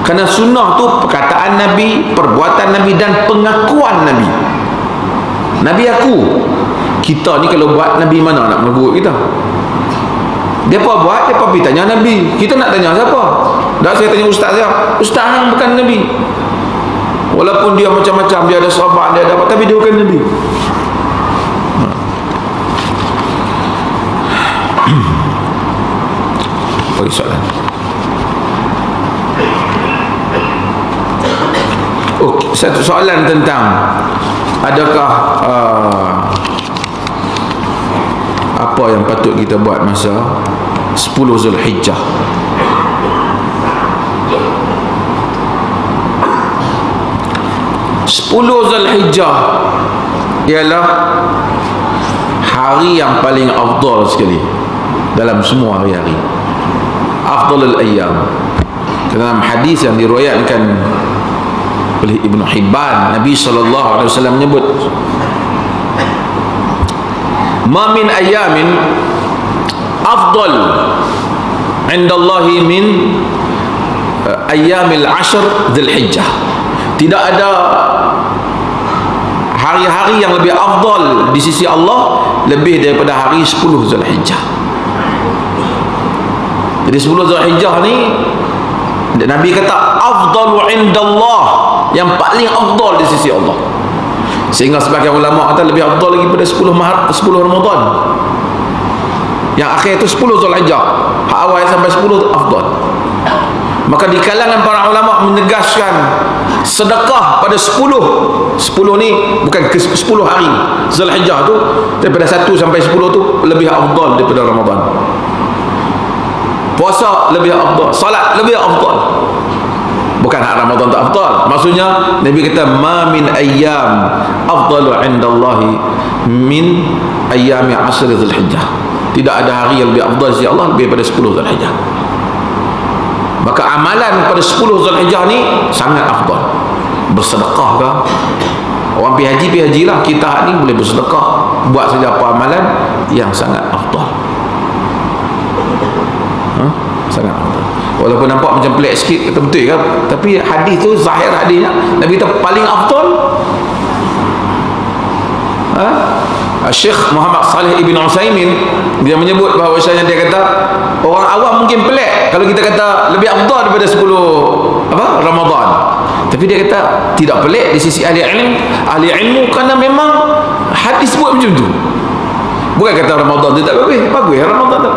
Kerana sunnah tu perkataan Nabi, perbuatan Nabi dan pengakuan Nabi. Nabi aku. Kita ni kalau buat, Nabi mana nak menurut kita? Dia apa buat, dia pergi tanya Nabi. Kita nak tanya siapa? Tak, saya tanya ustaz saya. Ustaz yang bukan Nabi. Walaupun dia macam-macam, dia ada sahabat, dia ada apa, tapi dia bukan Nabi. Bagi soalan. Satu soalan tentang adakah apa yang patut kita buat masa 10 Zulhijjah. Zulhijjah ialah hari yang paling afdal sekali dalam semua hari-hari. Afdalul ayyam. Dalam hadis yang diriwayatkan oleh Ibnu Hibban, Nabi SAW menyebut, ma min ayamin afdal indallahi min ayyamil ashr Zulhijjah. Tidak ada hari-hari yang lebih afdal di sisi Allah lebih daripada hari 10 Zulhijjah. Jadi 10 Zulhijjah ni Nabi kata afdalu indallah, yang paling afdal di sisi Allah. Sehingga sebagian ulama kata lebih afdal lagi pada 10 Ramadan. Yang akhir itu 10 Zulhijjah, awal sampai 10 afdal. Maka di kalangan para ulama menegaskan sedekah pada 10 ni bukan ke 10 hari Zulhijjah tu, daripada 1 sampai 10 tu lebih afdal daripada Ramadan. Puasa lebih afdal, salat lebih afdal. Bukan hak Ramadan tak afdal. Maksudnya Nabi kata ma min ayyam afdalu indallahi min ayyami ashr Zulhijjah. Tidak ada hari yang lebih afdal sisi Allah lebih daripada 10 Zulhijjah. Maka amalan pada 10 Zulhijjah ni sangat afdal. Bersedekah ke? Orang pergi haji lah. Kita ni boleh bersedekah, buat saja apa amalan yang sangat afdal. Sangat afdal. Walaupun nampak macam pelik sikit, kata betul kan? Tapi hadis tu, zahir hadisnya, Nabi kata paling afdal. Syekh Muhammad Salih Ibn Utsaimin dia menyebut bahawasanya, dia kata orang awam mungkin pelik kalau kita kata lebih afdal daripada 10 Ramadan. Tapi dia kata tidak pelik di sisi ahli ilmu kerana memang hadis buat macam tu. Bukan kata Ramadan tu tak bagus Ramadan tu.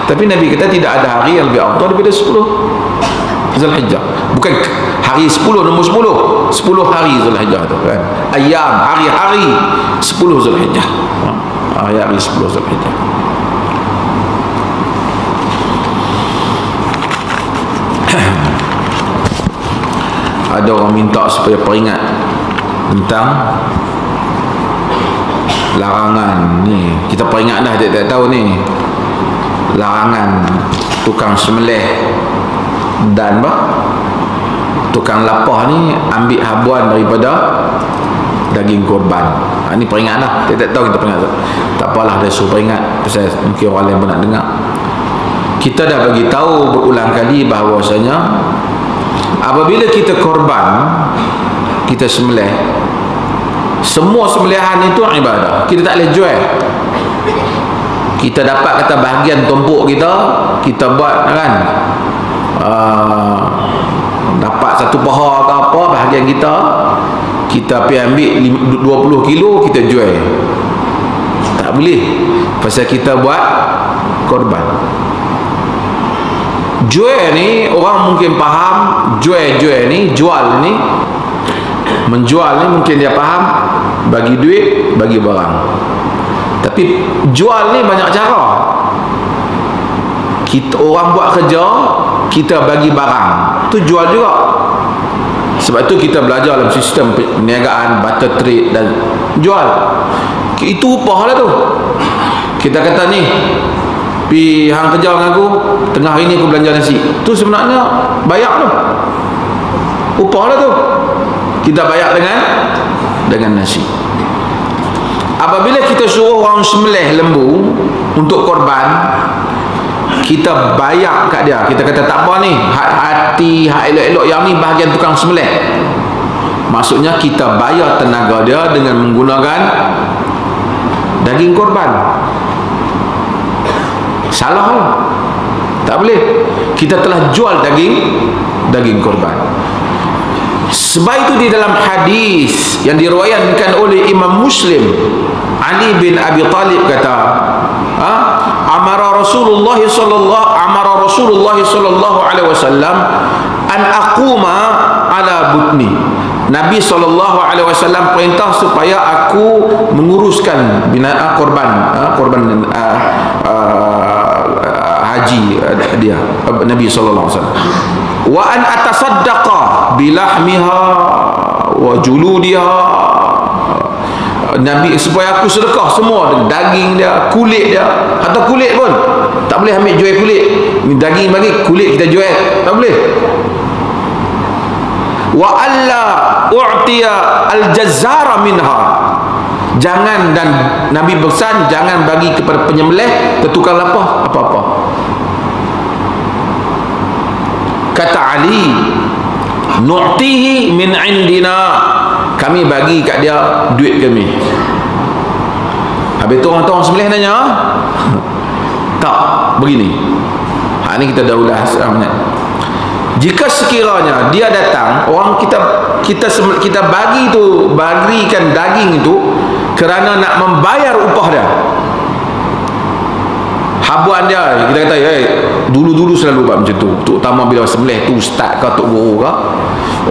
Tapi Nabi kata tidak ada hari yang lebih afdal daripada 10 Zulhijjah. Bukan hari 10 nombor 10 hari Zulhijjah tu kan. Ayam, hari-hari 10 Zulhijjah. Hari-hari 10 Zulhijjah. Ada orang minta supaya peringat tentang larangan ni. Kita peringat dah tiap-tiap tahun ni. Larangan tukang sembelih dan tukang lapah ni ambil habuan daripada daging korban. Ini peringat lah. Tiap-tiap tahun kita peringat. Tak apalah, dia suruh peringat. Pasal mungkin orang lain pun nak dengar. Kita dah bagi tahu berulang kali bahawasanya apabila kita korban, kita sembelih, semua sembelihan itu ibadah. Kita tak boleh jual. Kita dapat kata bahagian tumpuk kita buat kan, dapat satu paha ke apa bahagian kita pergi ambil 20 kilo kita jual. Tak boleh, pasal kita buat korban. Jual ni orang mungkin faham, jual ni menjual ni mungkin dia faham bagi duit, bagi barang. Tapi jual ni banyak cara. Orang buat kerja, kita bagi barang, tu jual juga. Sebab tu kita belajar dalam sistem perniagaan, barter trade dan jual. Itu upah lah tu. Kita kata ni, pi hang kerja dengan aku, tengah hari ni aku belanja nasi, tu sebenarnya bayar tu, upah lah tu. Kita bayar dengan nasi. Apabila kita suruh orang sembelih lembu untuk korban, kita bayar kat dia. Kita kata tak apa ni, hati, hak elok-elok. Yang ni bahagian tukang sembelih. Maksudnya kita bayar tenaga dia dengan menggunakan daging korban. Salah lah. Tak boleh. Kita telah jual daging korban. Sebab itu di dalam hadis yang diriwayatkan oleh Imam Muslim, Ali bin Abi Talib kata, amara Rasulullah sallallahu alaihi wasallam an aquma ala butni. Nabi SAW perintah supaya aku menguruskan binaan korban haji dia, Nabi SAW. Wa an atasaddaqa bilahmiha wa juludiha. Nabi supaya aku sedekah semua, daging dia, kulit dia, atau kulit pun tak boleh ambil jual kulit. Ni daging bagi, kulit kita jual, tak boleh. Wa alla u'tiya al-jazzara minha. Jangan, dan Nabi berpesan jangan bagi kepada penyembelih ke tukang lapah apa-apa. Kata Ali, nu'tihi min indina, kami bagi kat dia duit kami. Habis tu orang sembelih nanya, tak, begini. Ni kita dah ulas jika sekiranya dia datang, orang kita bagikan daging itu kerana nak membayar upah dia, habuan dia, kita kata dulu selalu buat macam tu, terutama bila sembelih tu ustaz ke tok guru ke,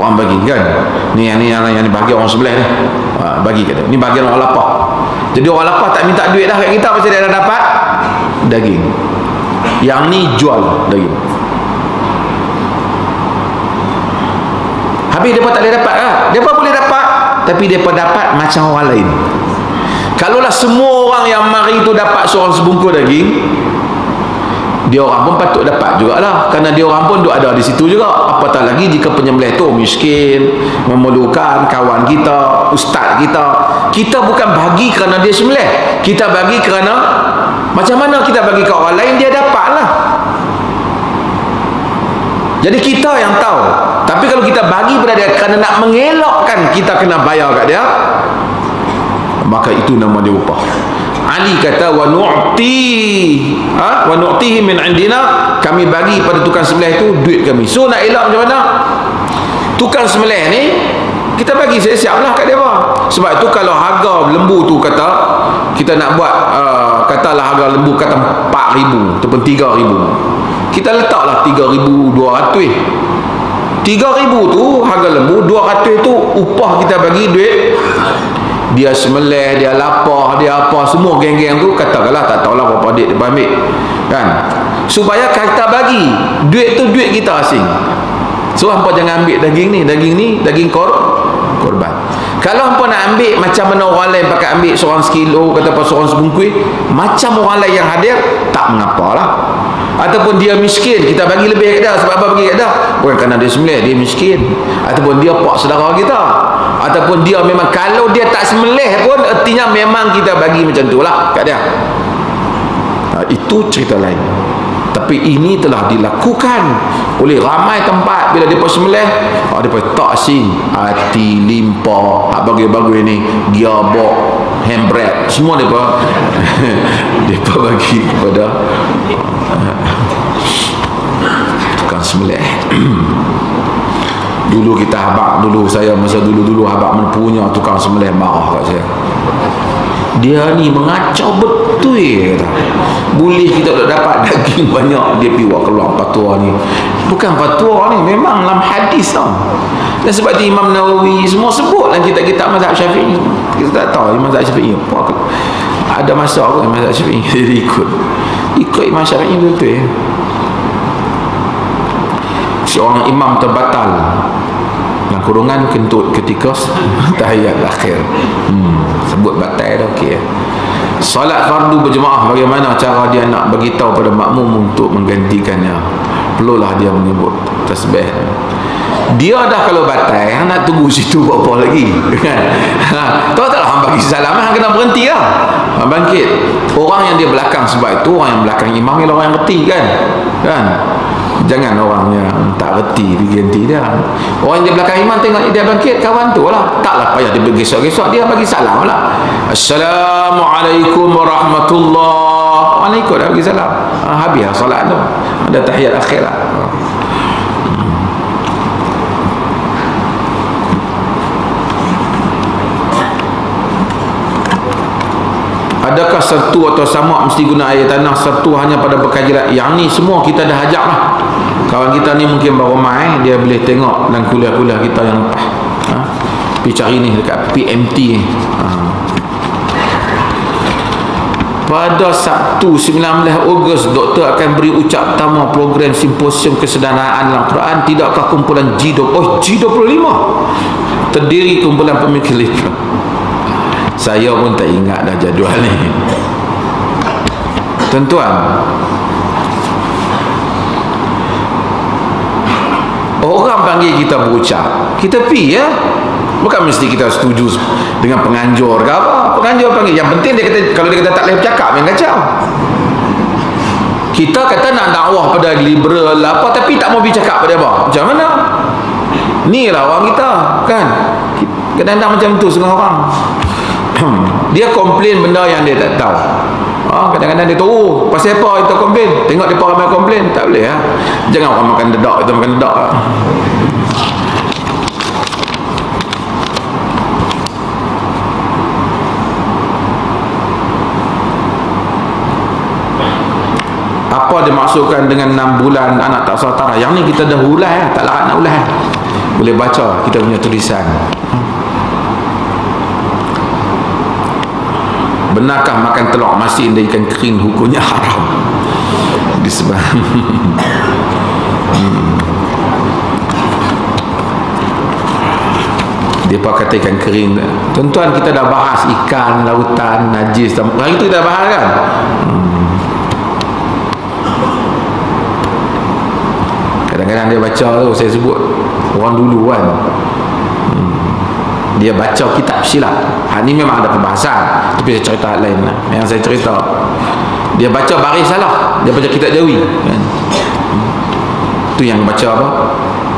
orang bagi kan, ni yang bagi orang sembelih ni, bagi kata ni bagian orang lapar. Jadi orang lapar tak minta duit dah kat kita pasal dia dah dapat daging. Yang ni jual daging. Habis mereka tak boleh dapat lah. Mereka boleh dapat, tapi mereka dapat macam orang lain. Kalaulah semua orang yang mari tu dapat seorang sebungkus daging, dia orang pun patut dapat jugalah, kerana dia orang pun ada di situ juga. Apatah lagi jika penyembelih tu miskin, memerlukan, kawan kita, ustaz kita. Kita bukan bagi kerana dia sembelih, kita bagi kerana macam mana kita bagi ke orang lain, dia dapat lah. Jadi kita yang tahu. Tapi kalau kita bagi pada dia kerana nak mengelakkan kita kena bayar kat dia, maka itu nama dia upah. Ali kata wa nu'tihi min indina, kami bagi pada tukang sembelih itu duit kami. So nak elak macam mana? Tukang sembelih ni kita bagi siap-siap lah kat dia. Sebab itu kalau harga lembu tu kata kita nak buat katalah harga lembu kata 4,000 ataupun 3,000, kita letaklah 3,200. 3,000 tu harga lembu, 200 tu upah kita bagi duit dia sembelih, dia lapar, dia apa semua geng-geng tu, katakanlah tak tahulah berapa duit dia ambil kan, supaya kita bagi duit tu duit kita asing. So hampa jangan ambil daging ni daging korban. Kalau hampa nak ambil macam mana orang lain pakai ambil seorang sekilo, kata apa seorang sebungkus, macam orang lain yang hadir, tak mengapalah. Ataupun dia miskin, kita bagi lebih kat dia. Sebab apa bagi kat dia? Bukan kerana dia sembelih, dia miskin. Ataupun dia pak saudara kita. Ataupun dia memang, kalau dia tak sembelih pun, artinya memang kita bagi macam tu lah kat dia. Itu cerita lain. Tapi ini telah dilakukan oleh ramai tempat. Bila dia sembelih, dia tak asing, hati limpah, bagai-bagai ni, gearbox, handbrake, semua dia bagi kepada tukang sembelih. Dulu kita saya masa dulu habak punya tukang sembelih marah kat saya. Dia ni mengacau betul. Boleh kita tak dapat daging banyak, dia piwak keluar fatwa ni. Bukan fatwa ni, memang dalam hadis tau. Dan sebab tu Imam Nawawi semua sebut dalam kitab-kitab mazhab Syafi'i. Kita tak tahu mazhab Syafi'i apa. Ada masa aku mazhab Syafi'i dia ikut Imam Syafi'i betul. Seorang imam terbatal dalam kurungan kentut ketika tahiyat akhir. Sebut batal dah okey. Solat fardu berjemaah, bagaimana cara dia nak bagi tahu pada makmum untuk menggantikannya? Perlulah dia menyebut tasbih. Dia dah kalau batal, nak tunggu situ berapa lagi kan? Tahu taklah hang bagi salam, hang kena berhenti lah, bangkit. Orang yang dia belakang, sebab itu orang yang belakang imam ialah orang yang reti kan. Jangan orang yang tak reti ganti dia. Orang di belakang imam tengok dia bangkit, kawan tu lah, taklah payah dia bergesok-gesok, dia bagi salam lah. Assalamualaikum warahmatullahi. Mana ikut dah bagi salam. Habis lah solat tu, ada tahiyat akhir lah. Adakah sertu atau samak mesti guna air tanah? Sertu hanya pada berkajian. Yang ni semua kita dah ajak lah. Kawan kita ni mungkin baru main, dia boleh tengok dan kuliah-kuliah kita yang lepas. Pergi cari ni dekat PMT ni. Pada Sabtu 19 Ogos, doktor akan beri ucap pertama program simposium kesedaran dalam Quran. Tidakkah kumpulan G25 terdiri kumpulan pemikir Islam? Saya pun tak ingat dah jadual ni. Tuan-tuan, orang panggil kita berucap, kita pergi ya. Bukan mesti kita setuju dengan penganjur ke apa. Penganjur panggil, yang penting dia kata, kalau dia kata tak boleh bercakap, yang kacau. Kita kata nak dakwah pada liberal apa, tapi tak mau bercakap pada apa. Macam mana? Ni lah orang kita, kan? Kadang-kadang macam tu setengah orang. Dia komplain benda yang dia tak tahu. Kadang-kadang dia tahu pasal apa kita komplain. Tengok dia ramai komplain, tak boleh lah. Jangan orang makan dedak, kita makan dedak lah. Apa dimaksudkan dengan 6 bulan anak tak sautara? Yang ni kita dah ulas lah, tak larat nak ulas. Boleh baca kita punya tulisan. Benarkah makan telur masin dan ikan kering hukumnya haram? Disebab dia kata ikan kering. Tuan-tuan, kita dah bahas ikan lautan najis. Hari tu kita dah bahas kan? Kadang-kadang dia baca tu, saya sebut orang dulu kan, dia baca kitab silap. Ni memang ada perbahasan, tapi saya cerita lain lah. Yang saya cerita, dia baca baris salah, dia baca kitab Jawi kan? Tu yang baca apa?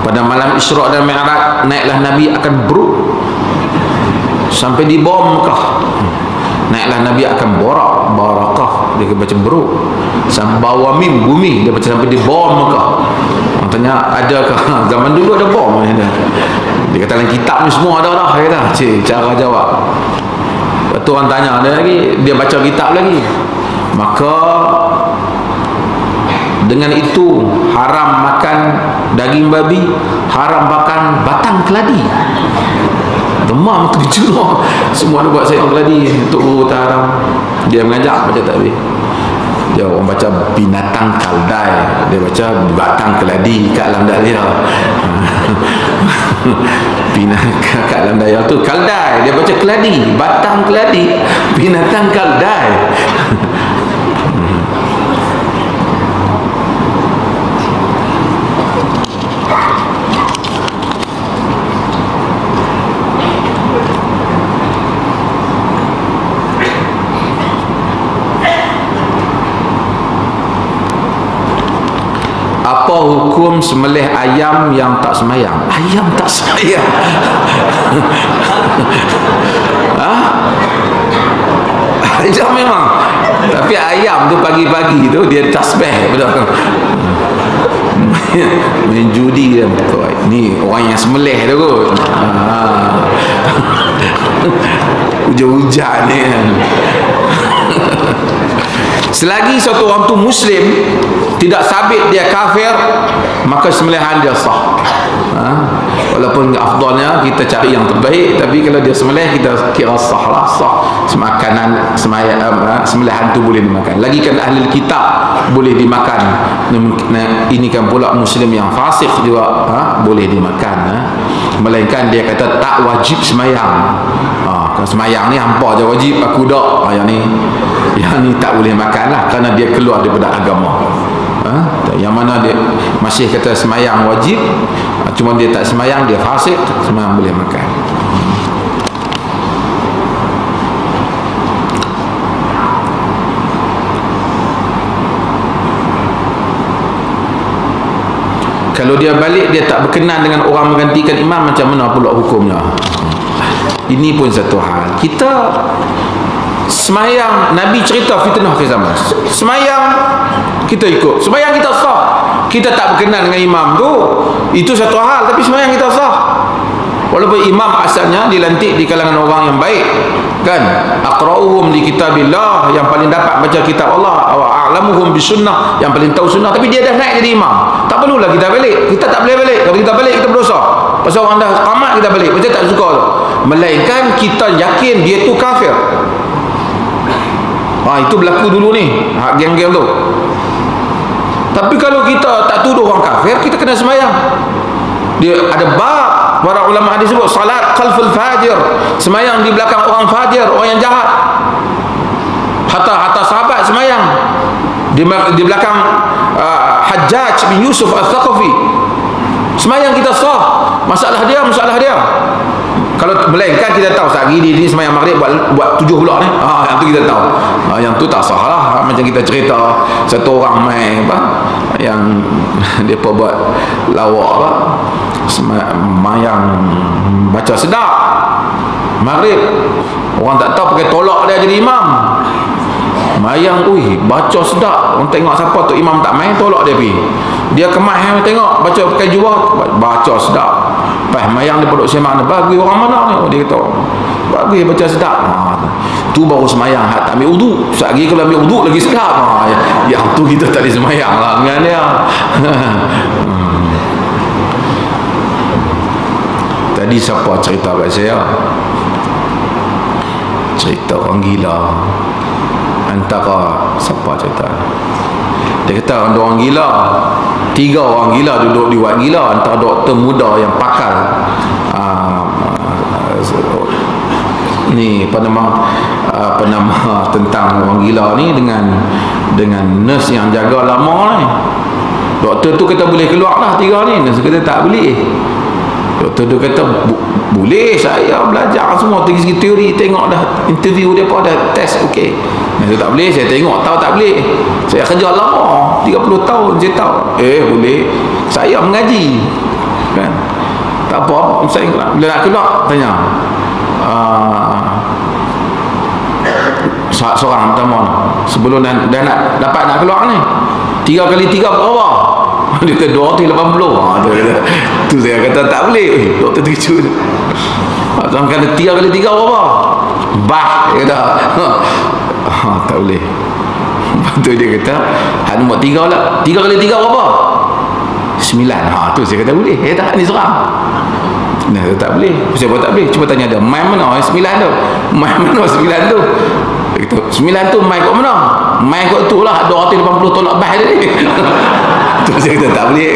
Pada malam Isra' dan Mi'raj, naiklah Nabi akan beruk sampai di bawah Mekah. Naiklah Nabi akan barakah, dia baca beruk sampai bawah mim bumi, dia baca sampai di bawah Mekah. Tanya, adakah zaman dulu ada bom? Dia kata dalam kitab ni semua ada dah. Dia kata, cara jawab. Lepas tu orang tanya dia lagi, dia baca kitab lagi. Maka dengan itu haram makan daging babi, haram makan batang keladi. Demam tu bicara. Semua dia buat sayang keladi untuk urutan haram. Dia mengajak baca takbir. Dia orang baca binatang kaldai, dia baca batang keladi kat alam dahlia. Binatang kat alam dahlia tu kaldai, dia baca keladi, batang keladi, binatang kaldai. Apa hukum sembelih ayam yang tak semayang? Ayam tak semayang? Ayam memang. Tapi ayam tu pagi-pagi tu dia tasbih betul. Main judi dia. Ni orang yang sembelih tu kot. Hujan-hujan ni kan. Selagi satu orang tu Muslim, tidak sabit dia kafir, maka sembelihan dia sah. Walaupun afdalnya kita cari yang terbaik, tapi kalau dia sembelih kita kira sah lah, sah. Sembelihan tu boleh dimakan. Lagi kan ahli kitab boleh dimakan. Ini kan pula Muslim yang fasik juga boleh dimakan. Melainkan dia kata tak wajib semayang. Kalau semayang ni hampa je wajib, aku dak. Yang ni tak boleh makan lah, kerana dia keluar daripada agama. Yang mana dia masih kata semayang wajib, cuma dia tak semayang, dia fasik, semayang boleh makan. Kalau dia balik, dia tak berkenan dengan orang menggantikan imam, macam mana pula hukumnya? Ini pun satu hal. Kita semayang, Nabi cerita fitnah akhir zaman. Semayang kita ikut, semayang kita sah. Kita tak berkenan dengan imam tu, itu satu hal, tapi semayang kita sah. Walaupun imam asalnya dilantik di kalangan orang yang baik, kan, aqra'uhum li kitabillah, yang paling dapat baca kitab Allah, wa a'lamuhum bisunnah, yang paling tahu sunnah, tapi dia dah naik jadi imam, tak perlulah kita balik. Kita tak boleh balik. Kalau kita balik, kita berdosa. Pasal orang dah qamat, kita balik, macam tak suka tu. Melainkan kita yakin dia tu kafir. Itu berlaku dulu ni, geng-geng tu. Tapi kalau kita tak tuduh orang kafir, kita kena semayang. Dia ada bab, para ulama hadis sebut salat khalful fajir, semayang di belakang orang fajir, orang yang jahat. Hatta sahabat semayang di belakang Hajjaj bin Yusuf Al-Thaqafi. Semayang kita sah. Masalah dia. Kalau melainkan kita tahu sehari ni semayang maghrib buat 7 pula ni, yang tu kita tahu, yang tu tak sah lah. Macam kita cerita satu orang main yang dia buat lawak semayang baca sedap maghrib, orang tak tahu pakai tolak dia jadi imam. Mayang, baca sedap, orang tengok siapa tu imam tak main, tolak dia pergi. Dia kemas, tengok baca pakai jubah, baca sedap. Pas mayang dia peluk semak, bagi orang mana ni? Dia kata bagi baca sedap. Tu baru semayang, tak ambil wudu. Sekali kalau ambil wudu lagi sedap. Yang tu kita tak boleh semayang lah dengan dia. Tadi siapa cerita kat saya? Cerita orang gila. Antara siapa cerita? Dia kata ada orang gila, 3 orang gila duduk di wad gila, antara doktor muda yang pakar ni apa nama tentang orang gila ni dengan nurse yang jaga lama ni. Doktor tu kata boleh keluar lah 3 ni. Nurse kata tak boleh. Doktor tu kata boleh, saya belajar semua dari segi teori, tengok dah interview dia dah test okey. Nurse tak boleh, saya tengok tahu tak boleh. Saya kerja lama 30 tahun saya tahu. Boleh, saya mengaji kan, tak apa. Saya bila nak keluar tanya seorang pertama sebelum dah nak dapat nak keluar ni, 3 kali 3 berapa? Dia kata 280. Tu saya kata tak boleh. Doktor terkejut. Tuan kata 3 kali 3 berapa? Dia kata tak boleh. Lepas tu dia kata hak nombor 3 lah. 3 kali 3 berapa? 9. Tu saya kata boleh. Tak, ni seorang. Nah, tak boleh. Siapa tak boleh? Cuba tanya dia, main mana 9 tu? Main mana 9 tu? Dia kata 9 tu main kat mana? Main kat tu lah, 280 tolak bah dia ni. Tu saya kata tak boleh.